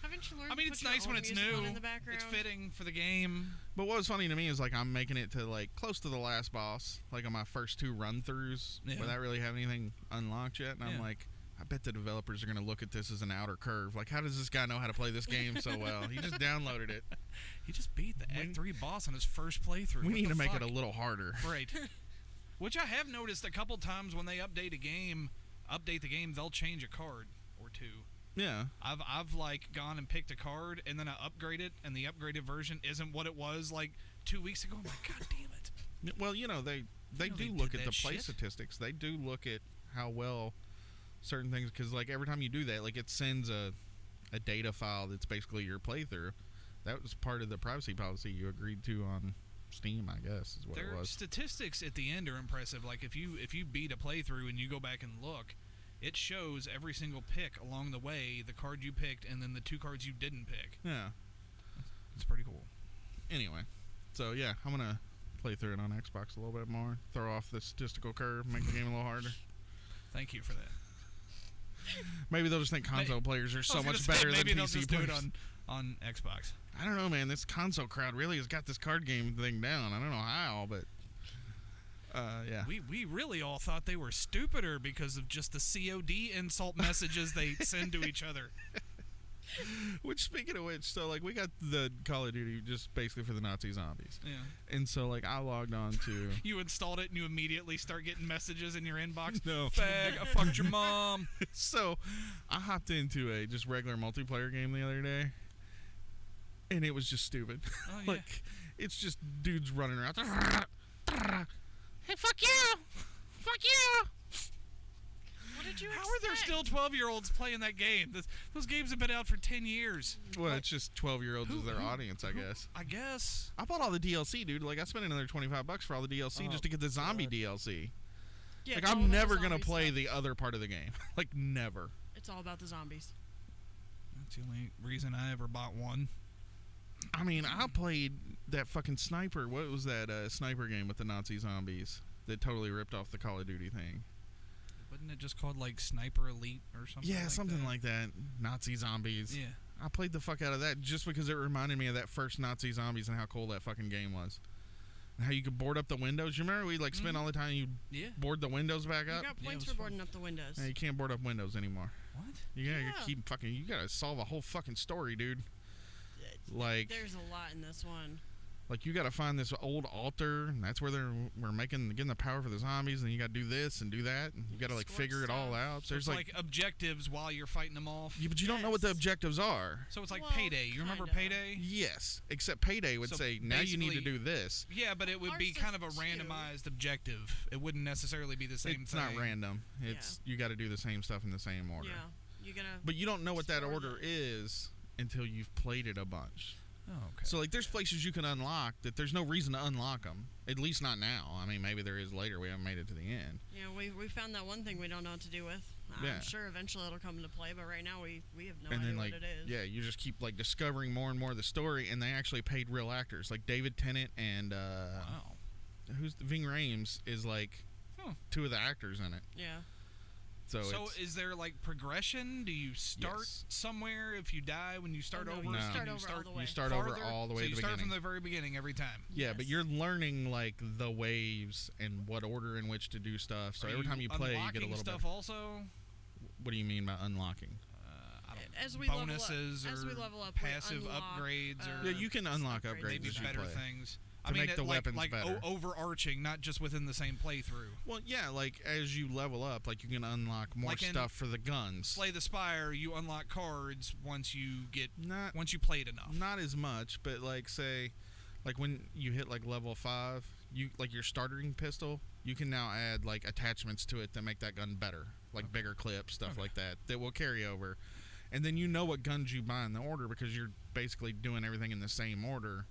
Haven't you learned? I mean, to it's put your nice when own it's music on new. in the background? It's fitting for the game. But what was funny to me is like I'm making it to like close to the last boss, like on my first 2 run-throughs, Yeah. without really having anything unlocked yet. And I'm Yeah. like, I bet the developers are gonna look at this as an outer curve. Like, how does this guy know how to play this game so well? He just downloaded it. He just beat the Act 3 boss on his first playthrough. We What need the to make fuck? it a little harder. Right. Which I have noticed a couple times when they update the game, they'll change a card or 2. Yeah. I've like gone and picked a card and then I upgrade it, and the upgraded version isn't what it was like 2 weeks ago. I'm like, God damn it. Well, you know, they know do they look did at the that play shit. statistics. They do look at how well certain things, because like every time you do that, like it sends a data file that's basically your playthrough. That was part of the privacy policy you agreed to on Steam, I guess, is what Their it was. statistics at the end are impressive. Like if you beat a playthrough and you go back and look, it shows every single pick along the way, the card you picked, and then the 2 cards you didn't pick. Yeah. It's pretty cool. Anyway, so yeah, I'm gonna play through it on Xbox a little bit more, throw off the statistical curve, make the game a little harder. Thank you for that. Maybe they'll just think console players are so much better than maybe they'll PC just players. do it on Xbox. I don't know, man. This console crowd really has got this card game thing down. I don't know how, but yeah. We really all thought they were stupider because of just the COD insult messages they send to each other. Which, speaking of which, so like we got the Call of Duty just basically for the Nazi zombies. Yeah. And so like I logged on to You installed it and you immediately start getting messages in your inbox. No. Fag, I fucked your mom. So I hopped into a just regular multiplayer game the other day, and it was just stupid. Oh, yeah. Like it's just dudes running around. Hey, fuck you! Fuck you! What did you How are there still 12-year-olds playing that game? Those games have been out for 10 years. Well, it's just 12-year-olds as their audience, I guess. I guess. I bought all the DLC, dude. Like I spent another $25 for all the DLC just to get the zombie DLC. Yeah, Like it's all I'm about never the gonna zombie play stuff. the other part of the game. Like never. It's all about the zombies. That's the only reason I ever bought one. I mean, I played that fucking sniper. What was that sniper game with the Nazi zombies that totally ripped off the Call of Duty thing? Wasn't it just called like Sniper Elite or something? Yeah, like something that? like that. Nazi zombies. Yeah. I played the fuck out of that just because it reminded me of that first Nazi Zombies and how cool that fucking game was. And how you could board up the windows. You remember we like spent all the time you board the windows back You up? got points for boarding up the windows. Yeah, you can't board up windows anymore. What? You gotta Yeah. keep fucking. You gotta solve a whole fucking story, dude. Like, There's a lot in this one. like you gotta find this old altar, and that's where we're getting the power for the zombies, and you gotta do this and do that, and you gotta like figure it all out. So There's it's like objectives while you're fighting them off. yeah, but you don't know what the objectives are. So it's like Well, Payday. You remember kinda. Payday? Yes, except Payday would So say now you need to basically- do this. Yeah, but it would be Ours kind of a is two. randomized objective. It wouldn't necessarily be the same It's thing. not random. It's you got to do the same stuff in the same order. Yeah. You gotta. But you don't know what that explore order is until you've played it a bunch. Oh, okay. So like, there's places you can unlock that there's no reason to unlock them. At least not now. I mean, maybe there is later. We haven't made it to the end. Yeah, we found that one thing we don't know what to do with. I'm Yeah. sure eventually it'll come into play, but right now we have no And idea then like, what it is. yeah, you just keep like discovering more and more of the story. And they actually paid real actors, like David Tennant and Wow. who's Ving Rhames is like two of the actors in it. Yeah. So it's, is there like progression? Do you start Yes. somewhere if you die when you start no, over? you No. start Can over all the way. you start over farther? all the way So to you the start beginning. from the very beginning every time. Yeah, but Yes. you're learning like the waves and what order in which to do stuff. So Are every time you play, you get a unlocking little stuff bit. also. What do you mean by unlocking? I don't As know, we bonuses level up, as we or level up, we passive unlock, upgrades or Yeah, you can unlock upgrades. upgrades maybe as you better play. things. To make the weapons like better. overarching, not just within the same playthrough. Well, yeah, like as you level up, like you can unlock more Like in stuff for the guns. Slay the Spire, you unlock cards once you Not played enough. not as much, but like say, like when you hit like level 5, you like your starting pistol, you can now add like attachments to it that make that gun better, like bigger clips, stuff like that will carry over. And then you know what guns you buy in the order because you're basically doing everything in the same order.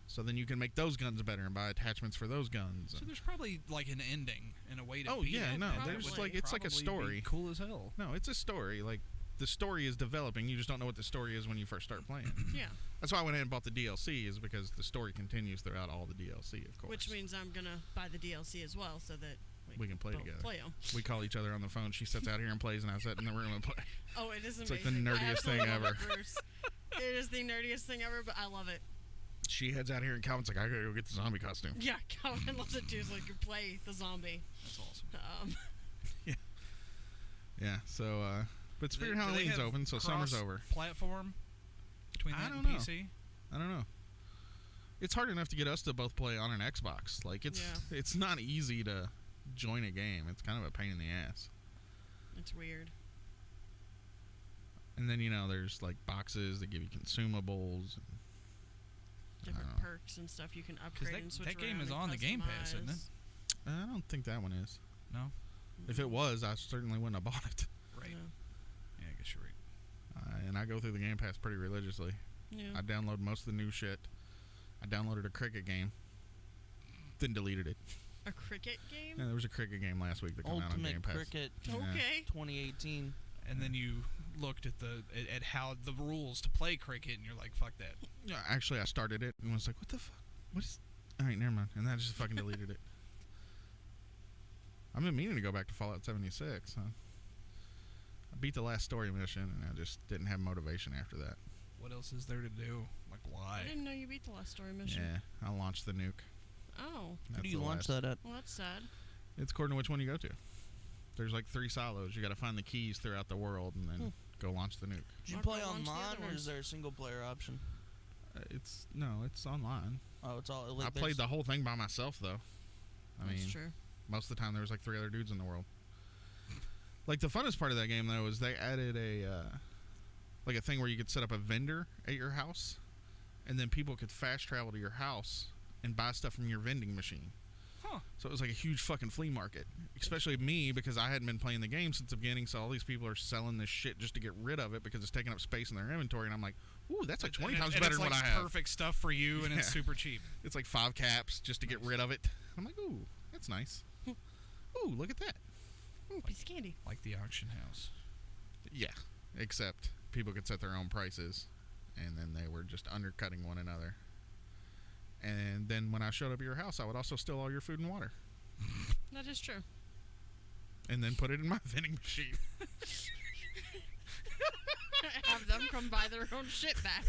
So then you can make those guns better and buy attachments for those guns. So there's probably like an ending and a way to Oh beat yeah, it. no, that there's would like it's like a probably be story. Cool as hell. No, it's a story. Like the story is developing. You just don't know what the story is when you first start playing. Yeah. That's why I went ahead and bought the DLC, is because the story continues throughout all the DLC, of course. Which means I'm gonna buy the DLC as well, so that we can play both together. play 'em. We call each other on the phone. She sits out here and plays, and I sit in the room and play. Oh, it is It's amazing. like the I nerdiest thing absolutely love ever. it, Bruce. It is the nerdiest thing ever, but I love it. She heads out here, and Calvin's like, I gotta go get the zombie costume. Yeah, Calvin loves it too. So like you play the zombie. That's awesome. Yeah, so, but Spirit Do they Halloween's have open, so summer's over. Platform between I that don't and know. PC. I don't know. It's hard enough to get us to both play on an Xbox. Like, it's not easy to join a game. It's kind of a pain in the ass. It's weird. And then, you know, there's, like, boxes that give you consumables. And, Different perks and stuff you can upgrade and switch that game around is and on the Game Pass, isn't it? customize. I don't think that one is. No? If it was, I certainly wouldn't have bought it. Right. Yeah, I guess you're right. And I go through the Game Pass pretty religiously. Yeah. I download most of the new shit. I downloaded a cricket game, then deleted it. A cricket game? Yeah, there was a cricket game last week that came out on Game Ultimate Pass. Cricket. Yeah. Okay. 2018. And then you looked at at how the rules to play cricket, and you're like, "Fuck that." Yeah, actually, I started it and was like, "What the fuck? What is?" All right, never mind. And then I just fucking deleted it. I've been meaning to go back to Fallout 76. Huh? I beat the last story mission, and I just didn't have motivation after that. What else is there to do? Like, why? I didn't know you beat the last story mission. Yeah, I launched the nuke. Oh. Who That's do you the launch last- that at? Well, that's sad. It's according to which one you go to. There's like 3 silos. You got to find the keys throughout the world and then go launch the nuke. Did you Or play go launch the online, other or is ones. there a single player option? It's online. Oh, it's all. I played the whole thing by myself though. I That's mean, true. most of the time there was like 3 other dudes in the world. Like the funnest part of that game though is they added a thing where you could set up a vendor at your house, and then people could fast travel to your house and buy stuff from your vending machine. Huh. So it was like a huge fucking flea market, especially me because I hadn't been playing the game since the beginning. So all these people are selling this shit just to get rid of it because it's taking up space in their inventory, and I'm like, ooh, that's like 20 times and better it's than like what I have. perfect stuff for you, and it's Yeah. super cheap. It's like 5 caps just to get rid of it. I'm like, ooh, that's nice. Ooh, look at that. Ooh, piece of candy. Like the auction house. Yeah, except people could set their own prices, and then they were just undercutting one another. And then when I showed up at your house, I would also steal all your food and water, That is true. and then put it in my vending machine. Have them come buy their own shit back.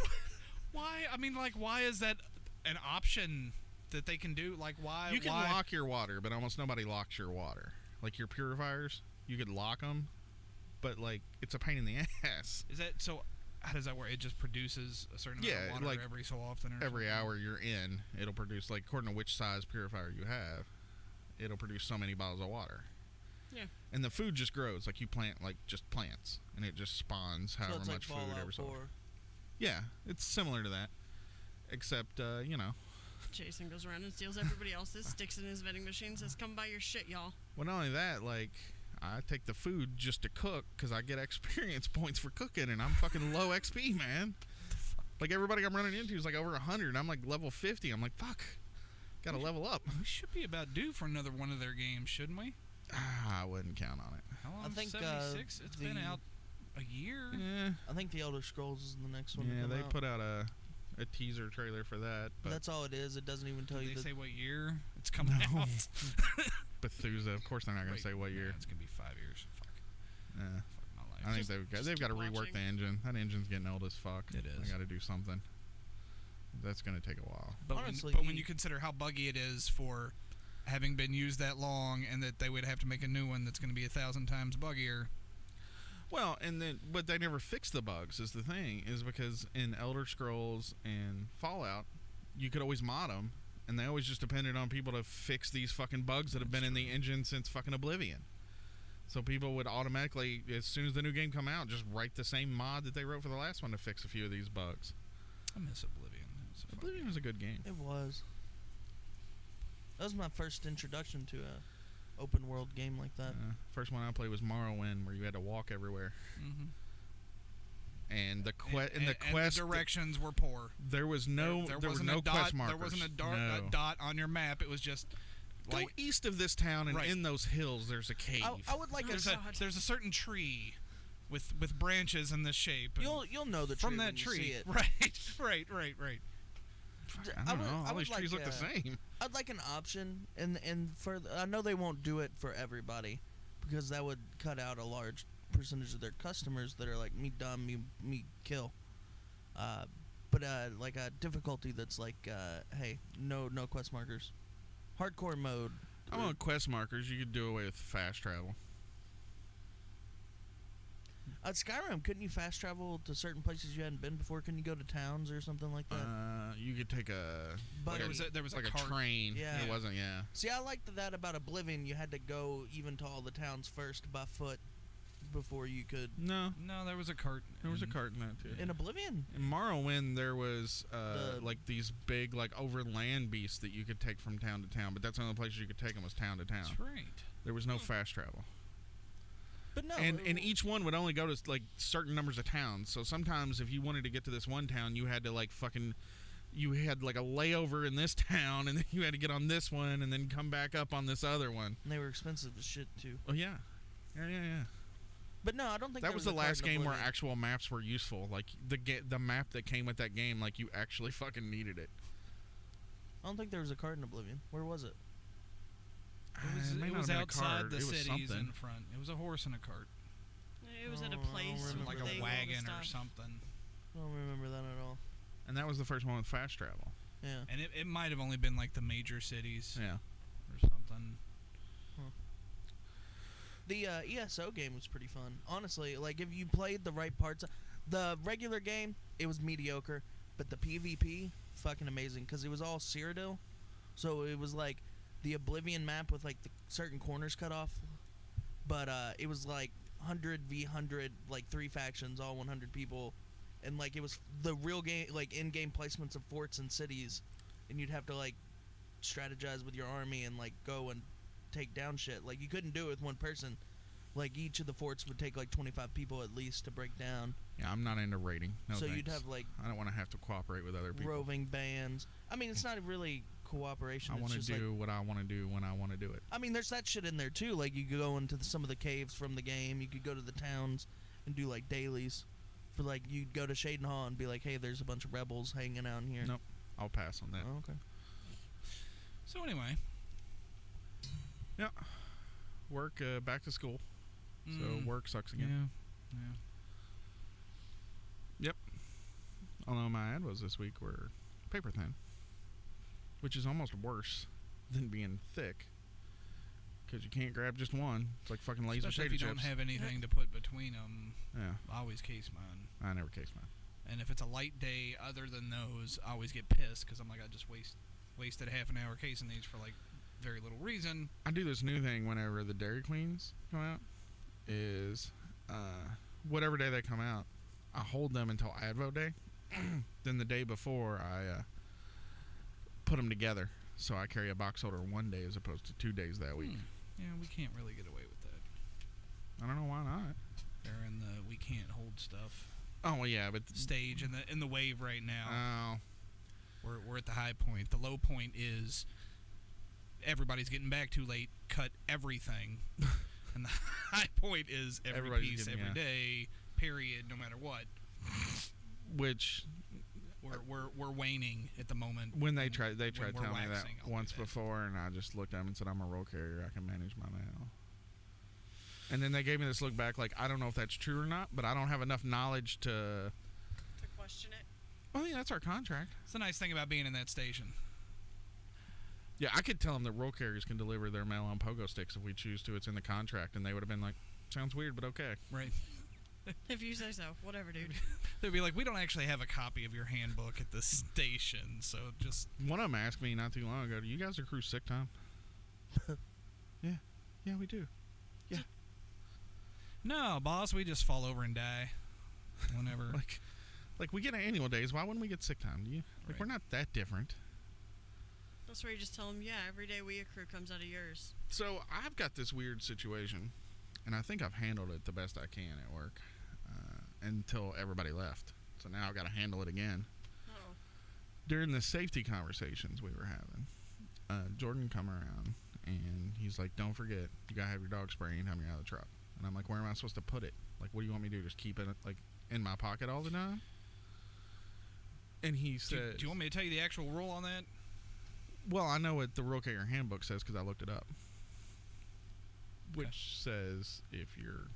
Why? I mean, like, why is that an option that they can do? Like, why? You can why? lock your water, but almost nobody locks your water. Like your purifiers, you could lock them, but like it's a pain in the ass. Is that so? How does that work? It just produces a certain amount of water like every so often. Or every something? hour you're in, it'll produce, like, according to which size purifier you have, it'll produce so many bottles of water. Yeah. And the food just grows. Like, you plant, like, just plants, and it just spawns So however it's like much food Fallout every so 4. often. Yeah, it's similar to that, except you know. Jason goes around and steals everybody else's, sticks in his vending machine, says, "Come buy your shit, y'all." Well, not only that, like, I take the food just to cook because I get experience points for cooking, and I'm fucking low XP, man. Like, everybody I'm running into is like over 100, and I'm like level 50. I'm like, fuck, gotta level up. We should be about due for another one of their games, shouldn't we? I wouldn't count on it. How long? I think 76. It's been out a year. Yeah, I think the Elder Scrolls is the next one. to yeah, come they out. put out a teaser trailer for that. But That's all it is. It doesn't even tell Did you. they the- say what year it's coming No. out? Bethesda, of course, they're not gonna Wait, say what year. It's gonna be 5 years. Fuck. Yeah. Fuck my life. I think Just- they've got to keep rework watching. the engine. That engine's getting old as fuck. It is. I got to do something. That's gonna take a while. But, Honestly, when you consider how buggy it is for having been used that long, and that they would have to make a new one that's going to be 1,000 times buggier. Well, and then but they never fix the bugs. Is the thing is because in Elder Scrolls and Fallout, you could always mod them, and they always just depended on people to fix these fucking bugs that have been in the engine since fucking Oblivion. So people would automatically, as soon as the new game come out, just write the same mod that they wrote for the last one to fix a few of these bugs. I miss Oblivion. It was a fun Oblivion game. was a good game. It was. That was my first introduction to a open world game like that. First one I played was Morrowind, where you had to walk everywhere. Mhm. And the And quest directions were poor. There was no there, were wasn't no a dot, quest markers. There wasn't a No. dot on your map. It was just Go like east of this town, and Right. in those hills, there's a cave. I would like there's a. a certain tree with branches in this shape. and You'll know the from tree that when you tree. see it. Right. I don't know. All these trees look the same. I'd like an option, and for I know they won't do it for everybody, because that would cut out a large percentage of their customers that are like me dumb, me kill. But like a difficulty that's like, hey, no quest markers, hardcore mode. I want quest markers. You could do away with fast travel. At Skyrim, couldn't you fast travel to certain places you hadn't been before? Couldn't you go to towns or something like that? You could take a But there was like a a cart. train. Yeah. It wasn't. Yeah. See, I liked that about Oblivion. You had to go even to all the towns first by foot before you could. No, there was a cart. there was a cart in that too. In Oblivion, In Morrowind, there was The- like these big like overland beasts that you could take from town to town, but that's the only places you could take them was town to town. That's right. There was no fast travel. but no. And each one would only go to like certain numbers of towns. So sometimes if you wanted to get to this one town, you had to like you had like a layover in this town, and then you had to get on this one, and then come back up on this other one. And they were expensive as shit too. Oh yeah. But no, I don't think That there was a the cart last in game where Oblivion. actual maps were useful. Like the map that came with that game, like you actually fucking needed it. I don't think there was a cart in Oblivion. Where was it? It may It not was have been a outside cart. the It was cities something. in front. It was a horse and a cart, It was at a Oh, I don't place remember where like they a all the wagon or stuff. something. I don't remember that at all. And that was the first one with fast travel. Yeah. And it might have only been like the major cities Yeah. or something. The ESO game was pretty fun. Honestly, like if you played the right parts, the regular game it was mediocre, but the PvP fucking amazing because it was all Cyrodiil, so it was like the Oblivion map with like the certain corners cut off, but it was like 100 v 100, like 3 factions, all 100 people, and like it was the real game, like in-game placements of forts and cities, and you'd have to like strategize with your army and like go and take down shit. Like you couldn't do it with one person. Like each of the forts would take like 25 people at least to break down. Yeah, I'm not into raiding. No, So you'd thanks. have like I don't want to have to cooperate with other people. roving bands. I mean, it's not really cooperation. I It's want to just do like, what I want to do when I want to do it. I mean, there's that shit in there too. Like you could go into some of the caves from the game. You could go to the towns and do like dailies. For like you'd go to Shaden Hall and be like, hey, there's a bunch of rebels hanging out in here. Nope, I'll pass on that. Oh, okay. So anyway, Yeah, work back to school. So Mm. work sucks again. yeah. Although my advos this week were paper thin, which is almost worse than being thick. Because you can't grab just one. It's like fucking laser Especially potato if you chips. don't have anything to put between them. Yeah. I always case mine. I never case mine. And if it's a light day other than those, I always get pissed because I'm like, I just wasted half an hour casing these for like very little reason. I do this new thing whenever the Dairy Queens come out. Is whatever day they come out, I hold them until Advo Day. Then the day before, I put them together. So I carry a box holder one day as opposed to 2 days that week. Yeah, we can't really get away with that. I don't know why not. They're in the we can't hold stuff. Oh well, yeah, but stage in the wave right now. Oh, we're at the high point. The low point is everybody's getting back too late. Cut everything, and the high point is every Everybody's piece getting- every day. Period. No matter what. which We're waning at the moment. when they tried we're telling me that waxing, I'll do once that. before, and I just looked at them and said, "I'm a roll carrier. I can manage my mail." And then they gave me this look back, like I don't know if that's true or not, but I don't have enough knowledge to question it. Well, yeah, that's our contract. It's the nice thing about being in that station. Yeah, I could tell them that roll carriers can deliver their mail on pogo sticks if we choose to. It's in the contract, and they would have been like, "Sounds weird, but okay." Right. If you say so. Whatever, dude. They'd be like, we don't actually have a copy of your handbook at the station, so just... One of them asked me not too long ago, "Do you guys accrue sick time?" Yeah, we do. Yeah. No, boss, we just fall over and die whenever. like we get annual days. Why wouldn't we get sick time? Do you? Like, we're not that different. That's where you just tell them, yeah, every day we accrue comes out of yours. So I've got this weird situation, and I think I've handled it the best I can at work until everybody left. So now I've got to handle it again. Uh-oh. During the safety conversations we were having, Jordan come around, and he's like, "Don't forget, you got to have your dog spray anytime you're out of the truck." And I'm like, "Where am I supposed to put it? Like, what do you want me to do? Just keep it, like, in my pocket all the time?" And he said, Do you want me to tell you the actual rule on that? well, I know what the Roll Carrier Handbook says because I looked it up. Which says if you're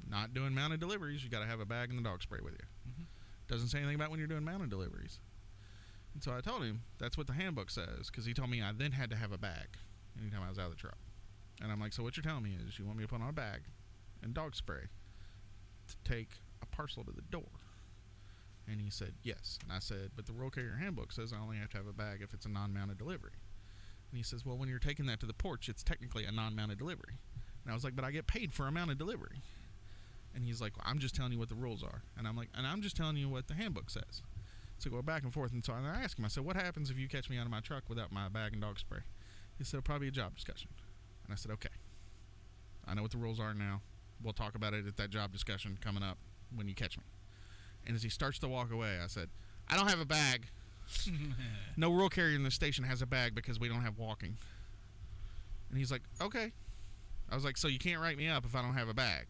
not doing mounted deliveries, you got to have a bag and the dog spray with you. Mm-hmm. Doesn't say anything about when you're doing mounted deliveries. And so I told him that's what the handbook says, because he told me I then had to have a bag anytime I was out of the truck. And I'm like, so what you're telling me is you want me to put on a bag and dog spray to take a parcel to the door? And he said, yes. And I said, but the Roll Carrier Handbook says I only have to have a bag if it's a non-mounted delivery. And he says, well, when you're taking that to the porch, it's technically a non-mounted delivery. And I was like, but I get paid for a mounted delivery. And he's like, well, I'm just telling you what the rules are. And I'm like, and I'm just telling you what the handbook says. So go back and forth. And so I asked him, I said, what happens if you catch me out of my truck without my bag and dog spray? He said, it'll probably be a job discussion. And I said, okay. I know what the rules are now. We'll talk about it at that job discussion coming up when you catch me. And as he starts to walk away, I said, I don't have a bag. No roll carrier in the station has a bag because we don't have walking. And he's like, okay. I was like, so you can't write me up if I don't have a bag.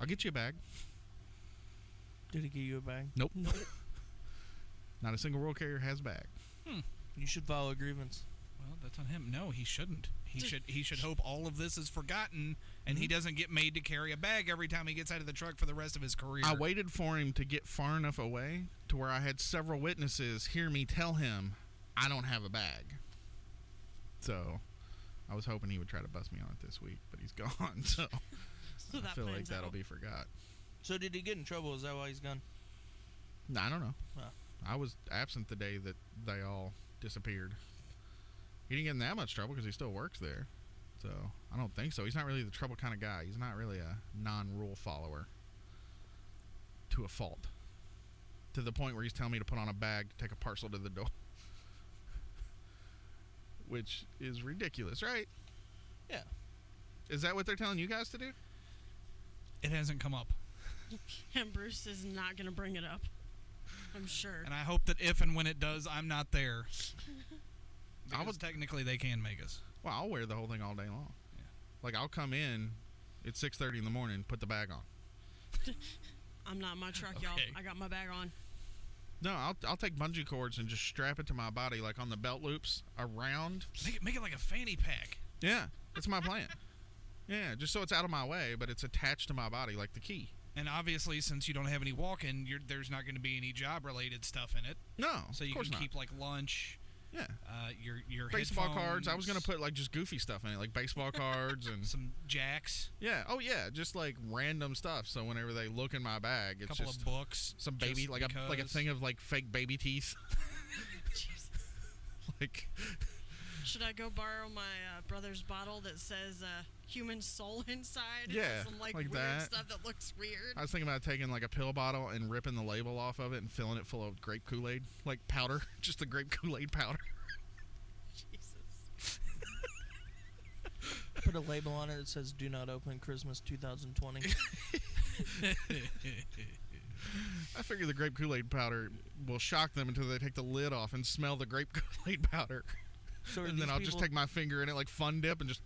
I'll get you a bag. Did he give you a bag? Nope. Not a single roll carrier has a bag. You should file a grievance. Well, that's on him. No, he shouldn't. He should hope all of this is forgotten and he doesn't get made to carry a bag every time he gets out of the truck for the rest of his career. I waited for him to get far enough away to where I had several witnesses hear me tell him I don't have a bag. So I was hoping he would try to bust me on it this week, but he's gone. So, So I that feel like plans that'll out. be forgot. So did he get in trouble? Is that why he's gone? No, I don't know. Huh. I was absent the day that they all disappeared. He didn't get in that much trouble because he still works there. So I don't think so. He's not really the trouble kind of guy. He's not really a non-rule follower to a fault. To the point where he's telling me to put on a bag to take a parcel to the door. Which is ridiculous, right? Yeah. Is that what they're telling you guys to do? It hasn't come up. And Bruce is not going to bring it up. I'm sure. And I hope that if and when it does, I'm not there. Because technically they can make us. Well, I'll wear the whole thing all day long. Yeah. Like, I'll come in at 6:30 in the morning, put the bag on. I'm not in my truck, y'all. Okay. I got my bag on. No, I'll take bungee cords and just strap it to my body, like on the belt loops around. Make it like a fanny pack. Yeah, that's my plan. Yeah, just so it's out of my way, but it's attached to my body like the key. And obviously, since you don't have any walking, there's not going to be any job-related stuff in it. No, so you of course can not. keep like lunch. Yeah. Your baseball cards. I was headphones, gonna put like just goofy stuff in it, like baseball cards and some jacks. Yeah. Oh yeah. Just like random stuff. So whenever they look in my bag, it's couple just of books, some baby, just like a because. thing of like fake baby teeth. Jesus. Like. Should I go borrow my brother's bottle that says human soul inside? Yeah, Some like like weird that. stuff that looks weird. I was thinking about taking like a pill bottle and ripping the label off of it and filling it full of grape Kool-Aid, like powder, just the grape Kool-Aid powder. Jesus. Put a label on it that says "Do not open Christmas 2020." I figure the grape Kool-Aid powder will shock them until they take the lid off and smell the grape Kool-Aid powder. So and then I'll just take my finger in it like Fun Dip and just...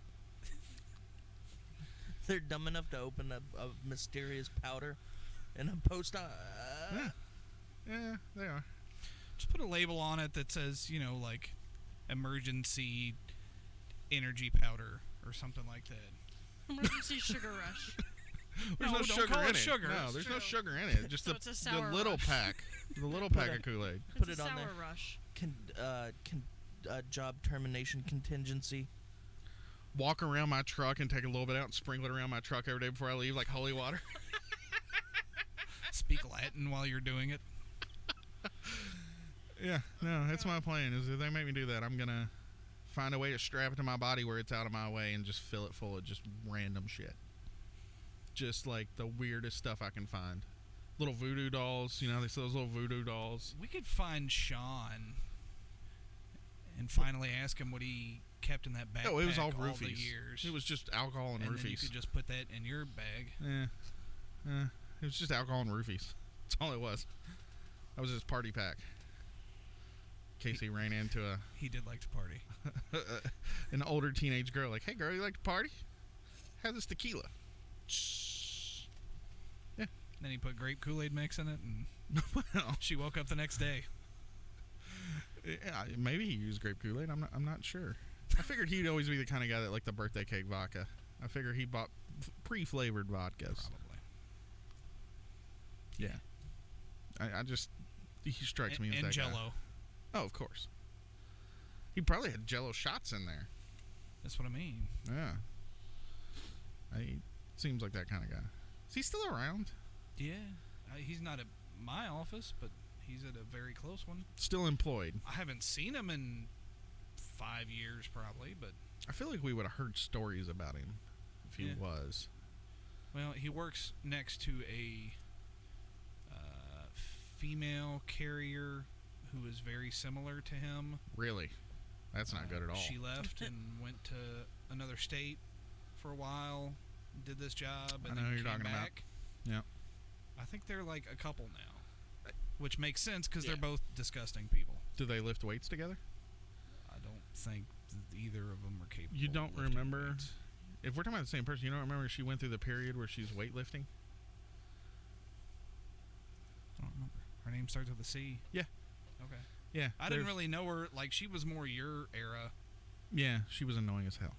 They're dumb enough to open a mysterious powder in a post. Yeah, they are. Just put a label on it that says, like emergency energy powder or something like that. Emergency sugar rush. There's No, no don't sugar call in it it. sugar. No, It's there's no true. sugar in it. Just So it's a the sour little rush. pack. The little Put pack a- of Kool-Aid. Put It's it a on sour there. rush. Job termination contingency. Walk around my truck and take a little bit out and sprinkle it around my truck every day before I leave like holy water. Speak Latin while you're doing it. Yeah, no, that's my plan. Is if they make me do that, I'm gonna find a way to strap it to my body where it's out of my way and just fill it full of just random shit. Just like the weirdest stuff I can find. Little voodoo dolls, they sell those little voodoo dolls. We could find Sean and finally ask him what he kept in that backpack Oh, it was all the roofies. years. It was just alcohol and and then you roofies. could just put that in your bag. Yeah. It was just alcohol and roofies. That's all it was. That was his party pack. Casey ran into He did like to party. an older teenage girl. Like, hey, girl, you like to party? Have this tequila. Yeah. Then he put grape Kool-Aid mix in it, and Well, she woke up the next day. yeah, maybe he used grape Kool-Aid. I'm not sure. I figured he'd always be the kind of guy that liked the birthday cake vodka. I figured he bought pre-flavored vodkas. Probably. Yeah. I just he strikes me as and that guy. Jell-O. Oh, of course. He probably had Jell-O shots in there. That's what I mean. Yeah. He seems like that kind of guy. Is he still around? Yeah. He's not at my office, but he's at a very close one. Still employed. I haven't seen him in 5 years, probably, but I feel like we would have heard stories about him if he Yeah. was. well, he works next to a female carrier who is very similar to him. Really? That's not good at all. She left and went to another state for a while, did this job, and I know then who you're came talking about. back. Yeah. I think they're like a couple now, which makes sense because they're Yeah. both disgusting people. Do they lift weights together? I don't think either of them are capable. You of don't lifting remember? weights. If we're talking about the same person, you don't remember she went through the period where she's weightlifting? I don't remember. Her name starts with a C. Yeah. Okay. Yeah. I didn't there's- really know her. Like, she was more your era. Yeah, she was annoying as hell.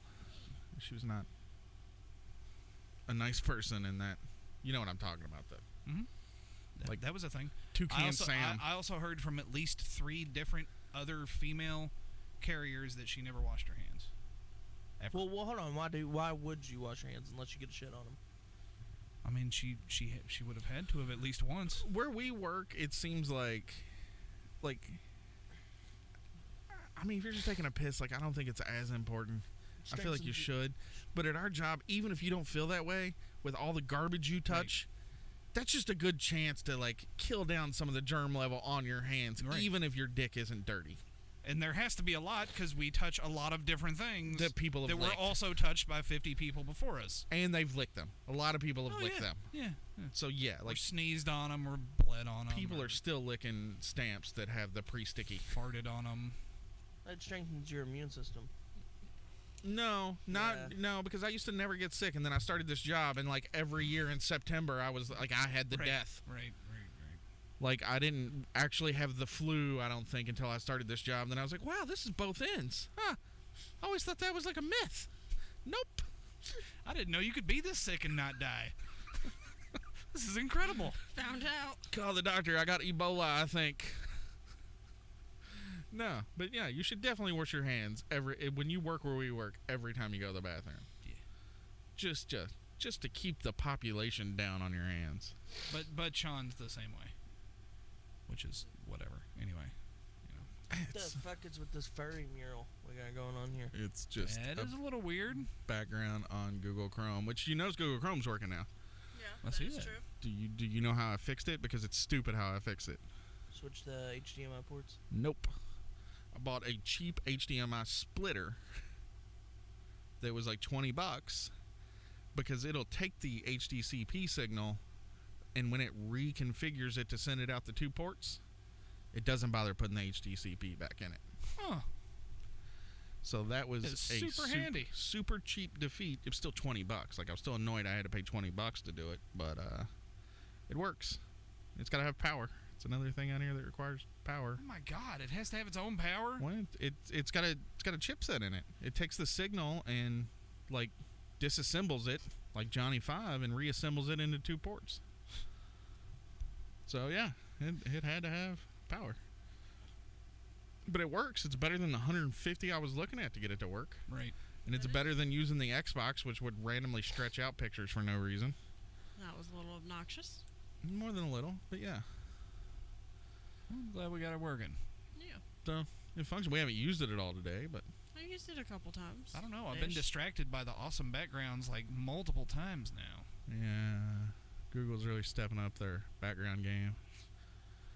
She was not a nice person in that. You know what I'm talking about, though. Mm-hmm. Like that was a thing. Toucan Sam. I also heard from at least 3 different other female carriers that she never washed her hands. Ever. Well, hold on. Why would you wash your hands unless you get a shit on them? I mean, she would have had to have at least once. Where we work, it seems like, I mean, if you're just taking a piss, I don't think it's as important. I feel like you should. But at our job, even if you don't feel that way, with all the garbage you touch, that's just a good chance to, kill down some of the germ level on your hands, Right. even if your dick isn't dirty. And there has to be a lot because we touch a lot of different things That people have that were licked. also touched by 50 people before us. And they've licked them. A lot of people have licked them. Yeah. So, yeah, Or sneezed on them or bled on them. people are still licking stamps that have the pre-sticky. farted on them. That strengthens your immune system. No, no, because I used to never get sick, and then I started this job, and every year in September, I was I had the death. Right. I didn't actually have the flu, I don't think, until I started this job. Then I was like, wow, this is both ends. Huh. I always thought that was like a myth. Nope. I didn't know you could be this sick and not die. This is incredible. Found out. Call the doctor. I got Ebola, I think. No, but yeah, you should definitely wash your hands when you work where we work every time you go to the bathroom. Yeah. Just to keep the population down on your hands. But Sean's the same way, which is whatever. Anyway, What the fuck is with this furry mural we got going on here? It's just that is a little weird. Background on Google Chrome, which you know Google Chrome's working now. Yeah, I that see is that. true. Do you know how I fixed it? Because it's stupid how I fixed it. Switch the HDMI ports. Nope. I bought a cheap HDMI splitter that was like $20 because it'll take the HDCP signal, and when it reconfigures it to send it out the 2 ports, it doesn't bother putting the HDCP back in it. Huh. So that was It's a super handy. super cheap defeat. It was still $20. Like, I was still annoyed I had to pay $20 to do it, but it works. It's got to have power. It's another thing on here that requires power. Oh my God! It has to have its own power. Well, it's got a chipset in it. It takes the signal and like disassembles it like Johnny 5 and reassembles it into 2 ports. So yeah, it had to have power. But it works. It's better than the 150 I was looking at to get it to work. Right. And it's better than using the Xbox, which would randomly stretch out pictures for no reason. That was a little obnoxious. More than a little, but yeah. I'm glad we got it working. Yeah. So it functions. We haven't used it at all today, but I used it a couple times. I don't know. I've been distracted by the awesome backgrounds like multiple times now. yeah, Google's really stepping up their background game.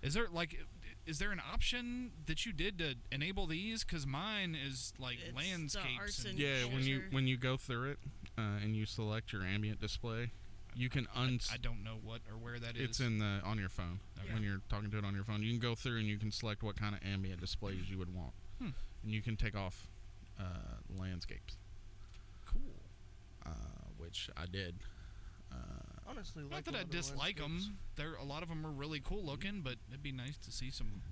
Is there an option that you did to enable these? Because mine is like It's the landscapes. arts and Yeah, culture. when you go through it and you select your ambient display, you can I don't know what or where that is. It's in the on your phone. Okay. When you're talking to it on your phone, you can go through and you can select what kind of ambient displays you would want, and you can take off landscapes. Cool. Which I did. Honestly, Not like that a I lot of the dislike landscapes. them. A lot of them are really cool looking, but it'd be nice to see some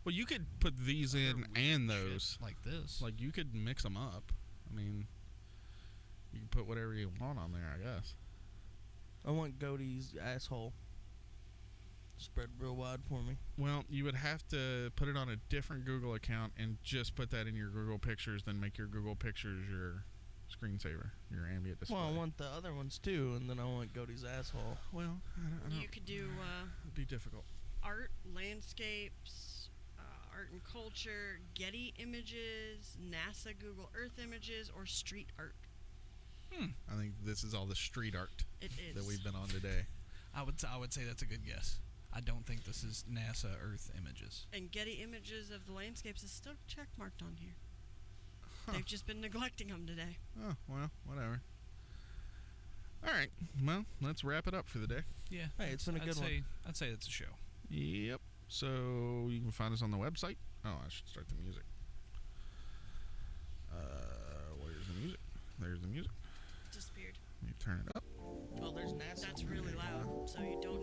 Well, you could put these in and those. like this. Like you could mix them up. I mean, you can put whatever you want on there, I guess. I want Goaty's asshole spread real wide for me. Well, you would have to put it on a different Google account and just put that in your Google Pictures, then make your Google Pictures your screensaver, your ambient display. Well, I want the other ones too, and then I want Goaty's asshole. Well, I don't You could do it'd be difficult. art, landscapes, art and culture, Getty images, NASA Google Earth images, or street art. I think this is all the street art It is. that we've been on today. I would say that's a good guess. I don't think this is NASA Earth images. And Getty images of the landscapes is still checkmarked on here. They've just been neglecting them today. Oh, well, whatever. All right. Well, let's wrap it up for the day. Yeah. Hey, it's been a good one. I'd say it's a show. Yep. So you can find us on the website. Oh, I should start the music. Where's the music? There's the music. Disappeared. Let me turn it up. Well, there's NASA. That's really loud, so you don't need